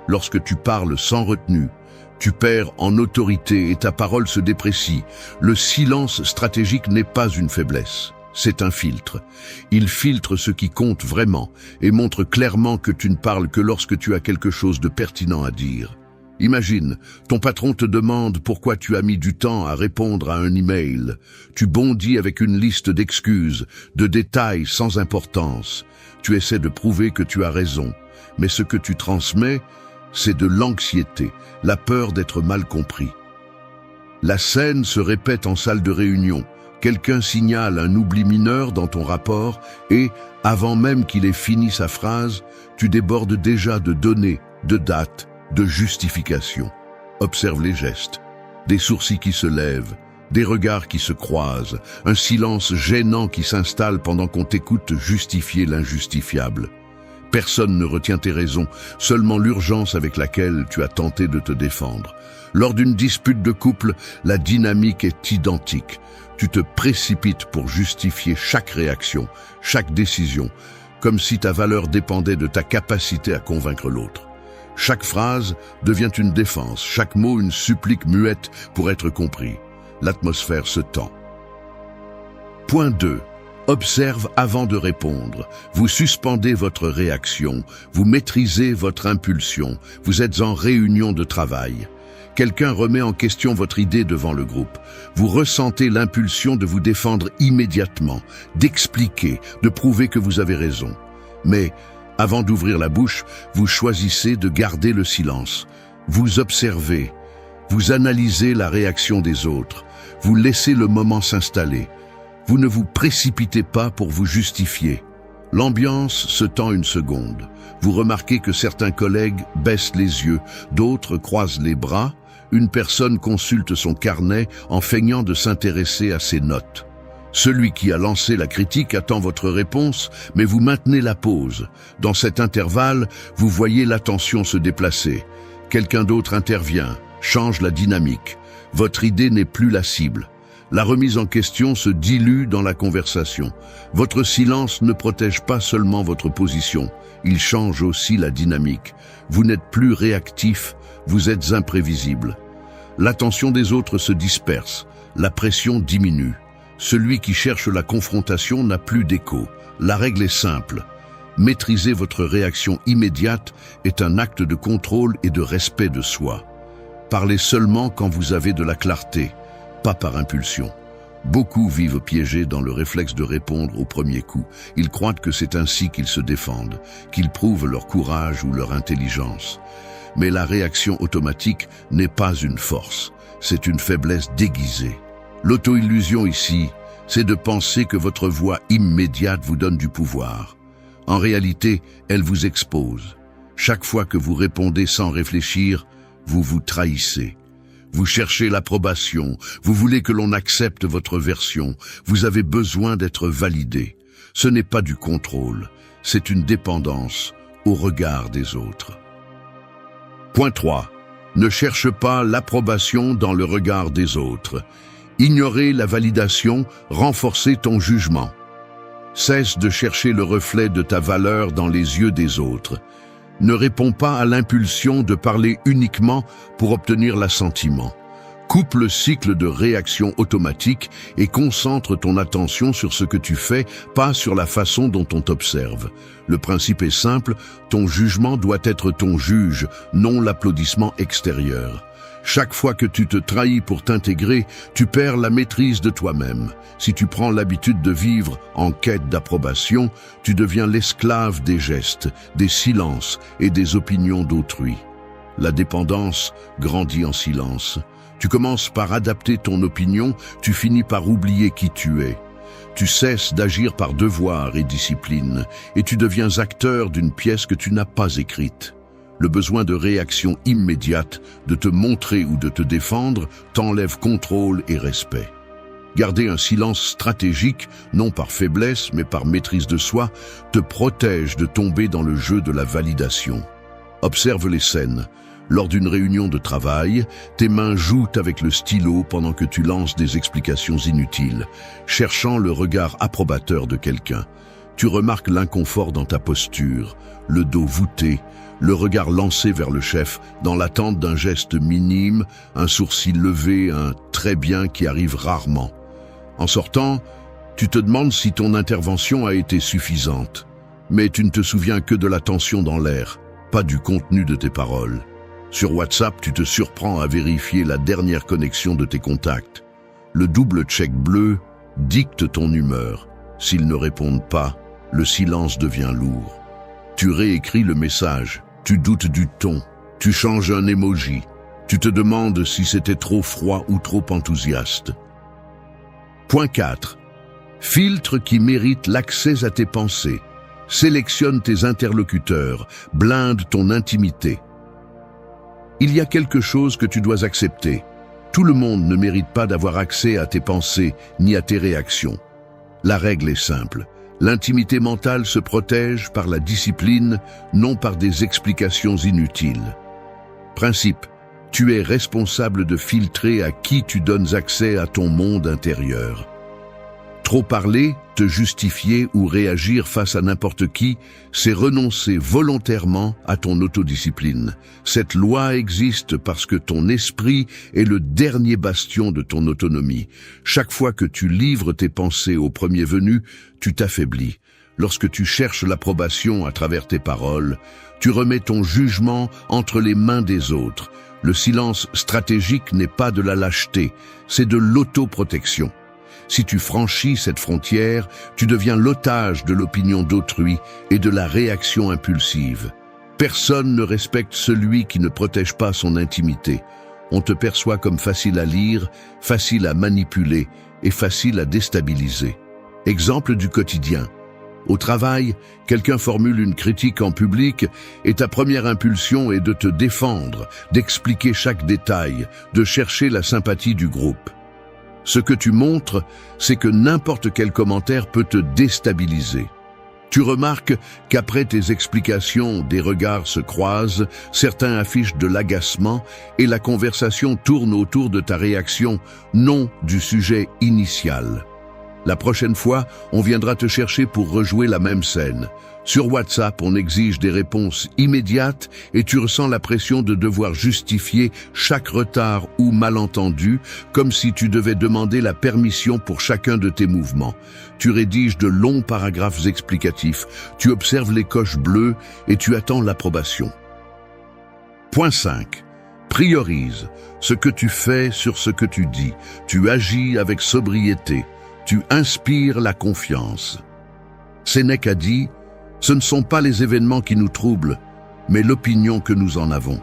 Lorsque tu parles sans retenue, tu perds en autorité et ta parole se déprécie. Le silence stratégique n'est pas une faiblesse, c'est un filtre. Il filtre ce qui compte vraiment et montre clairement que tu ne parles que lorsque tu as quelque chose de pertinent à dire. Imagine, ton patron te demande pourquoi tu as mis du temps à répondre à un email. Tu bondis avec une liste d'excuses, de détails sans importance. Tu essaies de prouver que tu as raison, mais ce que tu transmets, c'est de l'anxiété, la peur d'être mal compris. La scène se répète en salle de réunion. Quelqu'un signale un oubli mineur dans ton rapport et, avant même qu'il ait fini sa phrase, tu débordes déjà de données, de dates, de justifications. Observe les gestes, des sourcils qui se lèvent, des regards qui se croisent, un silence gênant qui s'installe pendant qu'on t'écoute justifier l'injustifiable. Personne ne retient tes raisons, seulement l'urgence avec laquelle tu as tenté de te défendre. Lors d'une dispute de couple, la dynamique est identique. Tu te précipites pour justifier chaque réaction, chaque décision, comme si ta valeur dépendait de ta capacité à convaincre l'autre. Chaque phrase devient une défense, chaque mot une supplique muette pour être compris. L'atmosphère se tend. Point 2. Observe avant de répondre. Vous suspendez votre réaction. Vous maîtrisez votre impulsion. Vous êtes en réunion de travail. Quelqu'un remet en question votre idée devant le groupe. Vous ressentez l'impulsion de vous défendre immédiatement, d'expliquer, de prouver que vous avez raison. Mais, avant d'ouvrir la bouche, vous choisissez de garder le silence. Vous observez. Vous analysez la réaction des autres. Vous laissez le moment s'installer. Vous ne vous précipitez pas pour vous justifier. L'ambiance se tend une seconde. Vous remarquez que certains collègues baissent les yeux, d'autres croisent les bras. Une personne consulte son carnet en feignant de s'intéresser à ses notes. Celui qui a lancé la critique attend votre réponse, mais vous maintenez la pause. Dans cet intervalle, vous voyez l'attention se déplacer. Quelqu'un d'autre intervient, change la dynamique. Votre idée n'est plus la cible. La remise en question se dilue dans la conversation. Votre silence ne protège pas seulement votre position, il change aussi la dynamique. Vous n'êtes plus réactif, vous êtes imprévisible. L'attention des autres se disperse, la pression diminue. Celui qui cherche la confrontation n'a plus d'écho. La règle est simple. Maîtriser votre réaction immédiate est un acte de contrôle et de respect de soi. Parlez seulement quand vous avez de la clarté, pas par impulsion. Beaucoup vivent piégés dans le réflexe de répondre au premier coup. Ils croient que c'est ainsi qu'ils se défendent, qu'ils prouvent leur courage ou leur intelligence. Mais la réaction automatique n'est pas une force, c'est une faiblesse déguisée. L'auto-illusion ici, c'est de penser que votre voix immédiate vous donne du pouvoir. En réalité, elle vous expose. Chaque fois que vous répondez sans réfléchir, vous vous trahissez. Vous cherchez l'approbation, vous voulez que l'on accepte votre version, vous avez besoin d'être validé. Ce n'est pas du contrôle, c'est une dépendance au regard des autres. Point 3. Ne cherche pas l'approbation dans le regard des autres. Ignorer la validation, renforcer ton jugement. Cesse de chercher le reflet de ta valeur dans les yeux des autres. Ne réponds pas à l'impulsion de parler uniquement pour obtenir l'assentiment. Coupe le cycle de réaction automatique et concentre ton attention sur ce que tu fais, pas sur la façon dont on t'observe. Le principe est simple, ton jugement doit être ton juge, non l'applaudissement extérieur. Chaque fois que tu te trahis pour t'intégrer, tu perds la maîtrise de toi-même. Si tu prends l'habitude de vivre en quête d'approbation, tu deviens l'esclave des gestes, des silences et des opinions d'autrui. La dépendance grandit en silence. Tu commences par adapter ton opinion, tu finis par oublier qui tu es. Tu cesses d'agir par devoir et discipline, et tu deviens acteur d'une pièce que tu n'as pas écrite. Le besoin de réaction immédiate, de te montrer ou de te défendre, t'enlève contrôle et respect. Garder un silence stratégique, non par faiblesse mais par maîtrise de soi, te protège de tomber dans le jeu de la validation. Observe les scènes. Lors d'une réunion de travail, tes mains jouent avec le stylo pendant que tu lances des explications inutiles, cherchant le regard approbateur de quelqu'un. Tu remarques l'inconfort dans ta posture, le dos voûté, le regard lancé vers le chef, dans l'attente d'un geste minime, un sourcil levé, un « très bien » qui arrive rarement. En sortant, tu te demandes si ton intervention a été suffisante. Mais tu ne te souviens que de la tension dans l'air, pas du contenu de tes paroles. Sur WhatsApp, tu te surprends à vérifier la dernière connexion de tes contacts. Le double check bleu dicte ton humeur. S'ils ne répondent pas, le silence devient lourd. Tu réécris le message, tu doutes du ton, tu changes un emoji, tu te demandes si c'était trop froid ou trop enthousiaste. Point 4. Filtre qui mérite l'accès à tes pensées. Sélectionne tes interlocuteurs, blinde ton intimité. Il y a quelque chose que tu dois accepter. Tout le monde ne mérite pas d'avoir accès à tes pensées ni à tes réactions. La règle est simple. L'intimité mentale se protège par la discipline, non par des explications inutiles. Principe, tu es responsable de filtrer à qui tu donnes accès à ton monde intérieur. Trop parler, te justifier ou réagir face à n'importe qui, c'est renoncer volontairement à ton autodiscipline. Cette loi existe parce que ton esprit est le dernier bastion de ton autonomie. Chaque fois que tu livres tes pensées au premier venu, tu t'affaiblis. Lorsque tu cherches l'approbation à travers tes paroles, tu remets ton jugement entre les mains des autres. Le silence stratégique n'est pas de la lâcheté, c'est de l'autoprotection. Si tu franchis cette frontière, tu deviens l'otage de l'opinion d'autrui et de la réaction impulsive. Personne ne respecte celui qui ne protège pas son intimité. On te perçoit comme facile à lire, facile à manipuler et facile à déstabiliser. Exemple du quotidien. Au travail, quelqu'un formule une critique en public et ta première impulsion est de te défendre, d'expliquer chaque détail, de chercher la sympathie du groupe. Ce que tu montres, c'est que n'importe quel commentaire peut te déstabiliser. Tu remarques qu'après tes explications, des regards se croisent, certains affichent de l'agacement et la conversation tourne autour de ta réaction, non du sujet initial. La prochaine fois, on viendra te chercher pour rejouer la même scène. Sur WhatsApp, on exige des réponses immédiates et tu ressens la pression de devoir justifier chaque retard ou malentendu, comme si tu devais demander la permission pour chacun de tes mouvements. Tu rédiges de longs paragraphes explicatifs, tu observes les coches bleues et tu attends l'approbation. Point 5. Priorise ce que tu fais sur ce que tu dis. Tu agis avec sobriété. Tu inspires la confiance. Sénèque a dit « Ce ne sont pas les événements qui nous troublent, mais l'opinion que nous en avons. »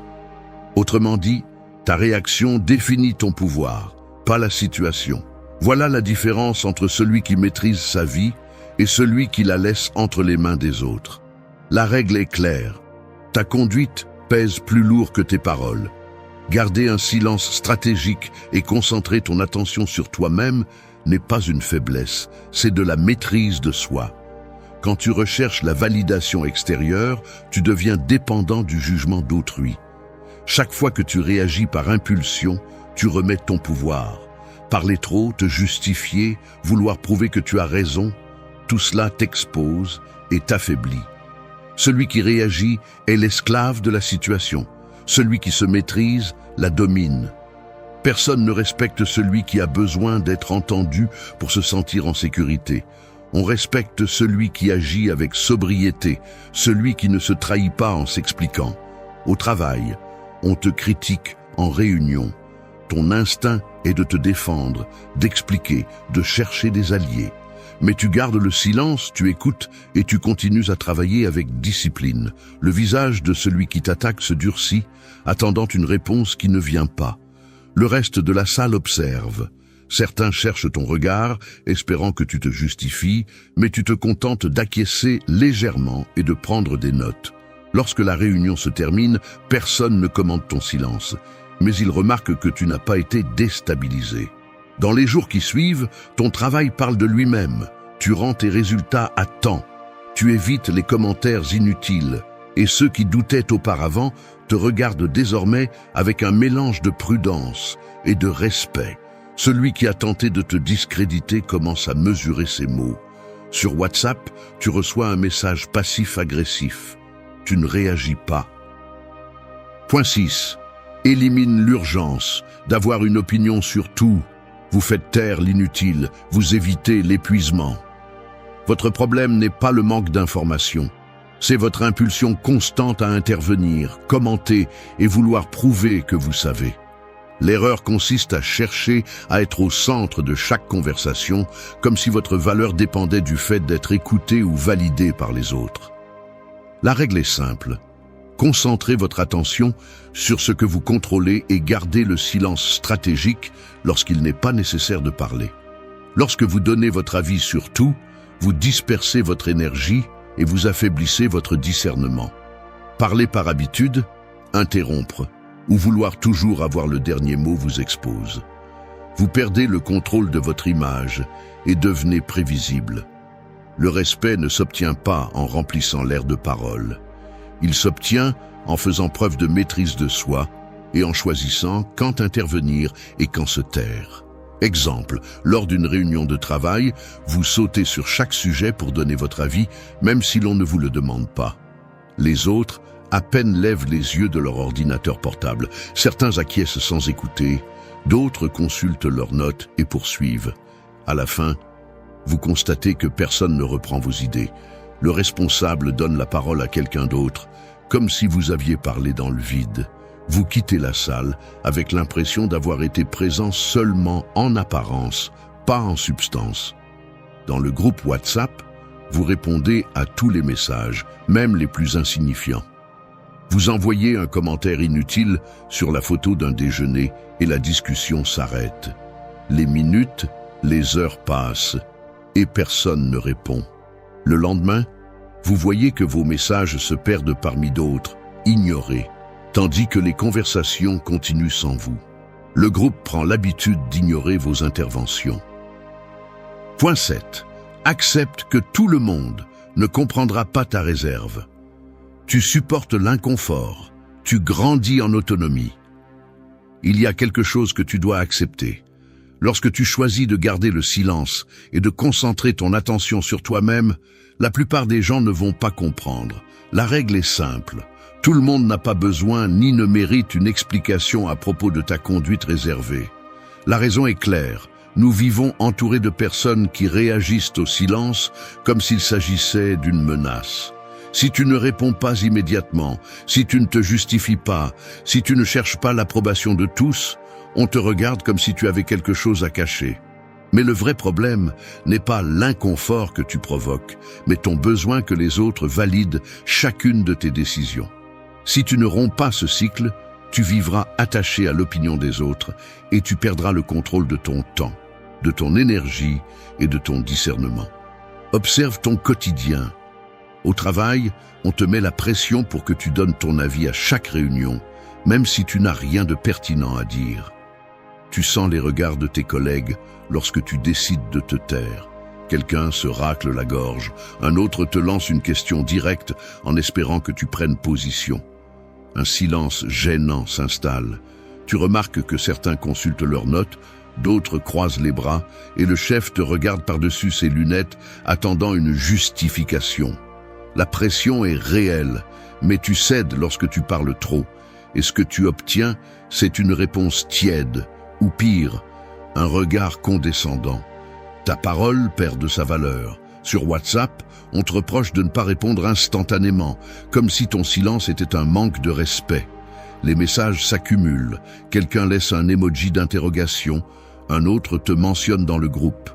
Autrement dit, ta réaction définit ton pouvoir, pas la situation. Voilà la différence entre celui qui maîtrise sa vie et celui qui la laisse entre les mains des autres. La règle est claire. Ta conduite pèse plus lourd que tes paroles. Garder un silence stratégique et concentrer ton attention sur toi-même n'est pas une faiblesse, c'est de la maîtrise de soi. Quand tu recherches la validation extérieure, tu deviens dépendant du jugement d'autrui. Chaque fois que tu réagis par impulsion, tu remets ton pouvoir. Parler trop, te justifier, vouloir prouver que tu as raison, tout cela t'expose et t'affaiblit. Celui qui réagit est l'esclave de la situation. Celui qui se maîtrise la domine. Personne ne respecte celui qui a besoin d'être entendu pour se sentir en sécurité. On respecte celui qui agit avec sobriété, celui qui ne se trahit pas en s'expliquant. Au travail, on te critique en réunion. Ton instinct est de te défendre, d'expliquer, de chercher des alliés. Mais tu gardes le silence, tu écoutes et tu continues à travailler avec discipline. Le visage de celui qui t'attaque se durcit, attendant une réponse qui ne vient pas. Le reste de la salle observe. Certains cherchent ton regard, espérant que tu te justifies, mais tu te contentes d'acquiescer légèrement et de prendre des notes. Lorsque la réunion se termine, personne ne commente ton silence, mais ils remarquent que tu n'as pas été déstabilisé. Dans les jours qui suivent, ton travail parle de lui-même. Tu rends tes résultats à temps. Tu évites les commentaires inutiles. Et ceux qui doutaient auparavant te regardent désormais avec un mélange de prudence et de respect. Celui qui a tenté de te discréditer commence à mesurer ses mots. Sur WhatsApp, tu reçois un message passif-agressif. Tu ne réagis pas. Point 6. Élimine l'urgence d'avoir une opinion sur tout. Vous faites taire l'inutile, vous évitez l'épuisement. Votre problème n'est pas le manque d'informations. C'est votre impulsion constante à intervenir, commenter et vouloir prouver que vous savez. L'erreur consiste à chercher à être au centre de chaque conversation, comme si votre valeur dépendait du fait d'être écouté ou validé par les autres. La règle est simple. Concentrez votre attention sur ce que vous contrôlez et gardez le silence stratégique lorsqu'il n'est pas nécessaire de parler. Lorsque vous donnez votre avis sur tout, vous dispersez votre énergie et vous affaiblissez votre discernement. Parler par habitude, interrompre ou vouloir toujours avoir le dernier mot vous expose. Vous perdez le contrôle de votre image et devenez prévisible. Le respect ne s'obtient pas en remplissant l'air de parole. Il s'obtient en faisant preuve de maîtrise de soi et en choisissant quand intervenir et quand se taire. Exemple, lors d'une réunion de travail, vous sautez sur chaque sujet pour donner votre avis, même si l'on ne vous le demande pas. Les autres, à peine lèvent les yeux de leur ordinateur portable. Certains acquiescent sans écouter, d'autres consultent leurs notes et poursuivent. À la fin, vous constatez que personne ne reprend vos idées. Le responsable donne la parole à quelqu'un d'autre, comme si vous aviez parlé dans le vide. Vous quittez la salle avec l'impression d'avoir été présent seulement en apparence, pas en substance. Dans le groupe WhatsApp, vous répondez à tous les messages, même les plus insignifiants. Vous envoyez un commentaire inutile sur la photo d'un déjeuner et la discussion s'arrête. Les minutes, les heures passent et personne ne répond. Le lendemain, vous voyez que vos messages se perdent parmi d'autres, ignorés, tandis que les conversations continuent sans vous. Le groupe prend l'habitude d'ignorer vos interventions. Point 7. Accepte que tout le monde ne comprendra pas ta réserve. Tu supportes l'inconfort, tu grandis en autonomie. Il y a quelque chose que tu dois accepter. Lorsque tu choisis de garder le silence et de concentrer ton attention sur toi-même, la plupart des gens ne vont pas comprendre. La règle est simple. Tout le monde n'a pas besoin ni ne mérite une explication à propos de ta conduite réservée. La raison est claire. Nous vivons entourés de personnes qui réagissent au silence comme s'il s'agissait d'une menace. Si tu ne réponds pas immédiatement, si tu ne te justifies pas, si tu ne cherches pas l'approbation de tous, on te regarde comme si tu avais quelque chose à cacher. Mais le vrai problème n'est pas l'inconfort que tu provoques, mais ton besoin que les autres valident chacune de tes décisions. Si tu ne romps pas ce cycle, tu vivras attaché à l'opinion des autres et tu perdras le contrôle de ton temps, de ton énergie et de ton discernement. Observe ton quotidien. Au travail, on te met la pression pour que tu donnes ton avis à chaque réunion, même si tu n'as rien de pertinent à dire. Tu sens les regards de tes collègues lorsque tu décides de te taire. Quelqu'un se racle la gorge, un autre te lance une question directe en espérant que tu prennes position. Un silence gênant s'installe. Tu remarques que certains consultent leurs notes, d'autres croisent les bras et le chef te regarde par-dessus ses lunettes, attendant une justification. La pression est réelle, mais tu cèdes lorsque tu parles trop, et ce que tu obtiens, c'est une réponse tiède, ou pire, un regard condescendant. Ta parole perd de sa valeur. Sur WhatsApp, on te reproche de ne pas répondre instantanément, comme si ton silence était un manque de respect. Les messages s'accumulent, quelqu'un laisse un emoji d'interrogation, un autre te mentionne dans le groupe.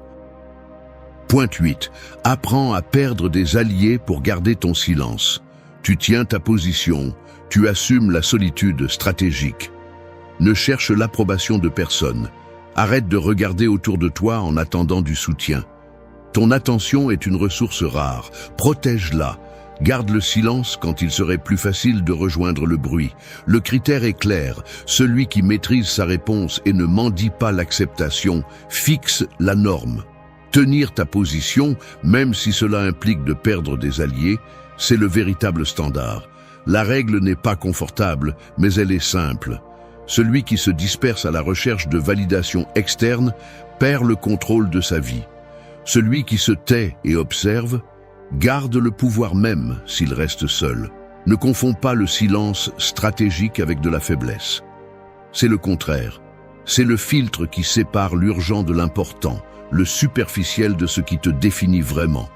Point 8. Apprends à perdre des alliés pour garder ton silence. Tu tiens ta position, tu assumes la solitude stratégique. Ne cherche l'approbation de personne. Arrête de regarder autour de toi en attendant du soutien. Ton attention est une ressource rare. Protège-la. Garde le silence quand il serait plus facile de rejoindre le bruit. Le critère est clair. Celui qui maîtrise sa réponse et ne mendie pas l'acceptation fixe la norme. Tenir ta position, même si cela implique de perdre des alliés, c'est le véritable standard. La règle n'est pas confortable, mais elle est simple. Celui qui se disperse à la recherche de validation externe perd le contrôle de sa vie. Celui qui se tait et observe garde le pouvoir même s'il reste seul. Ne confonds pas le silence stratégique avec de la faiblesse. C'est le contraire. C'est le filtre qui sépare l'urgent de l'important, le superficiel de ce qui te définit vraiment.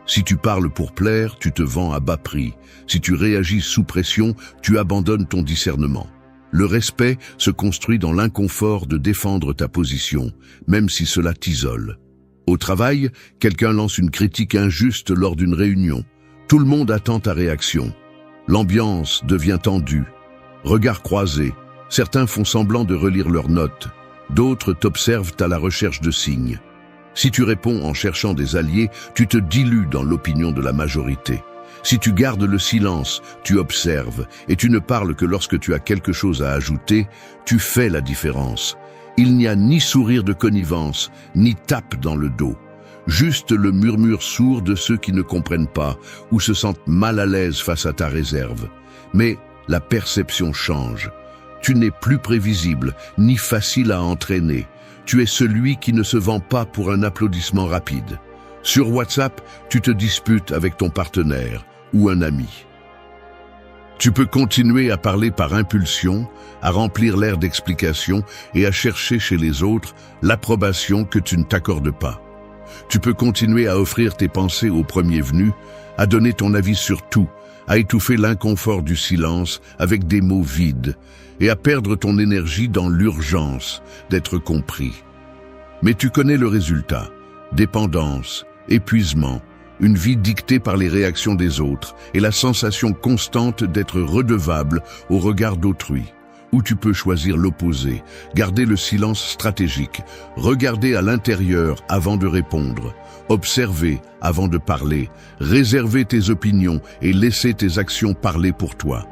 Si tu parles pour plaire, tu te vends à bas prix. Si tu réagis sous pression, tu abandonnes ton discernement. Le respect se construit dans l'inconfort de défendre ta position, même si cela t'isole. Au travail, quelqu'un lance une critique injuste lors d'une réunion. Tout le monde attend ta réaction. L'ambiance devient tendue. Regards croisés. Certains font semblant de relire leurs notes. D'autres t'observent à la recherche de signes. Si tu réponds en cherchant des alliés, tu te dilues dans l'opinion de la majorité. Si tu gardes le silence, tu observes, et tu ne parles que lorsque tu as quelque chose à ajouter, tu fais la différence. Il n'y a ni sourire de connivence, ni tape dans le dos. Juste le murmure sourd de ceux qui ne comprennent pas ou se sentent mal à l'aise face à ta réserve. Mais la perception change. Tu n'es plus prévisible, ni facile à entraîner. Tu es celui qui ne se vend pas pour un applaudissement rapide. Sur WhatsApp, tu te disputes avec ton partenaire ou un ami. Tu peux continuer à parler par impulsion, à remplir l'air d'explication et à chercher chez les autres l'approbation que tu ne t'accordes pas. Tu peux continuer à offrir tes pensées au premier venu, à donner ton avis sur tout, à étouffer l'inconfort du silence avec des mots vides et à perdre ton énergie dans l'urgence d'être compris. Mais tu connais le résultat, dépendance, épuisement, une vie dictée par les réactions des autres et la sensation constante d'être redevable au regard d'autrui. Ou tu peux choisir l'opposé, garder le silence stratégique, regarder à l'intérieur avant de répondre, observer avant de parler, réserver tes opinions et laisser tes actions parler pour toi.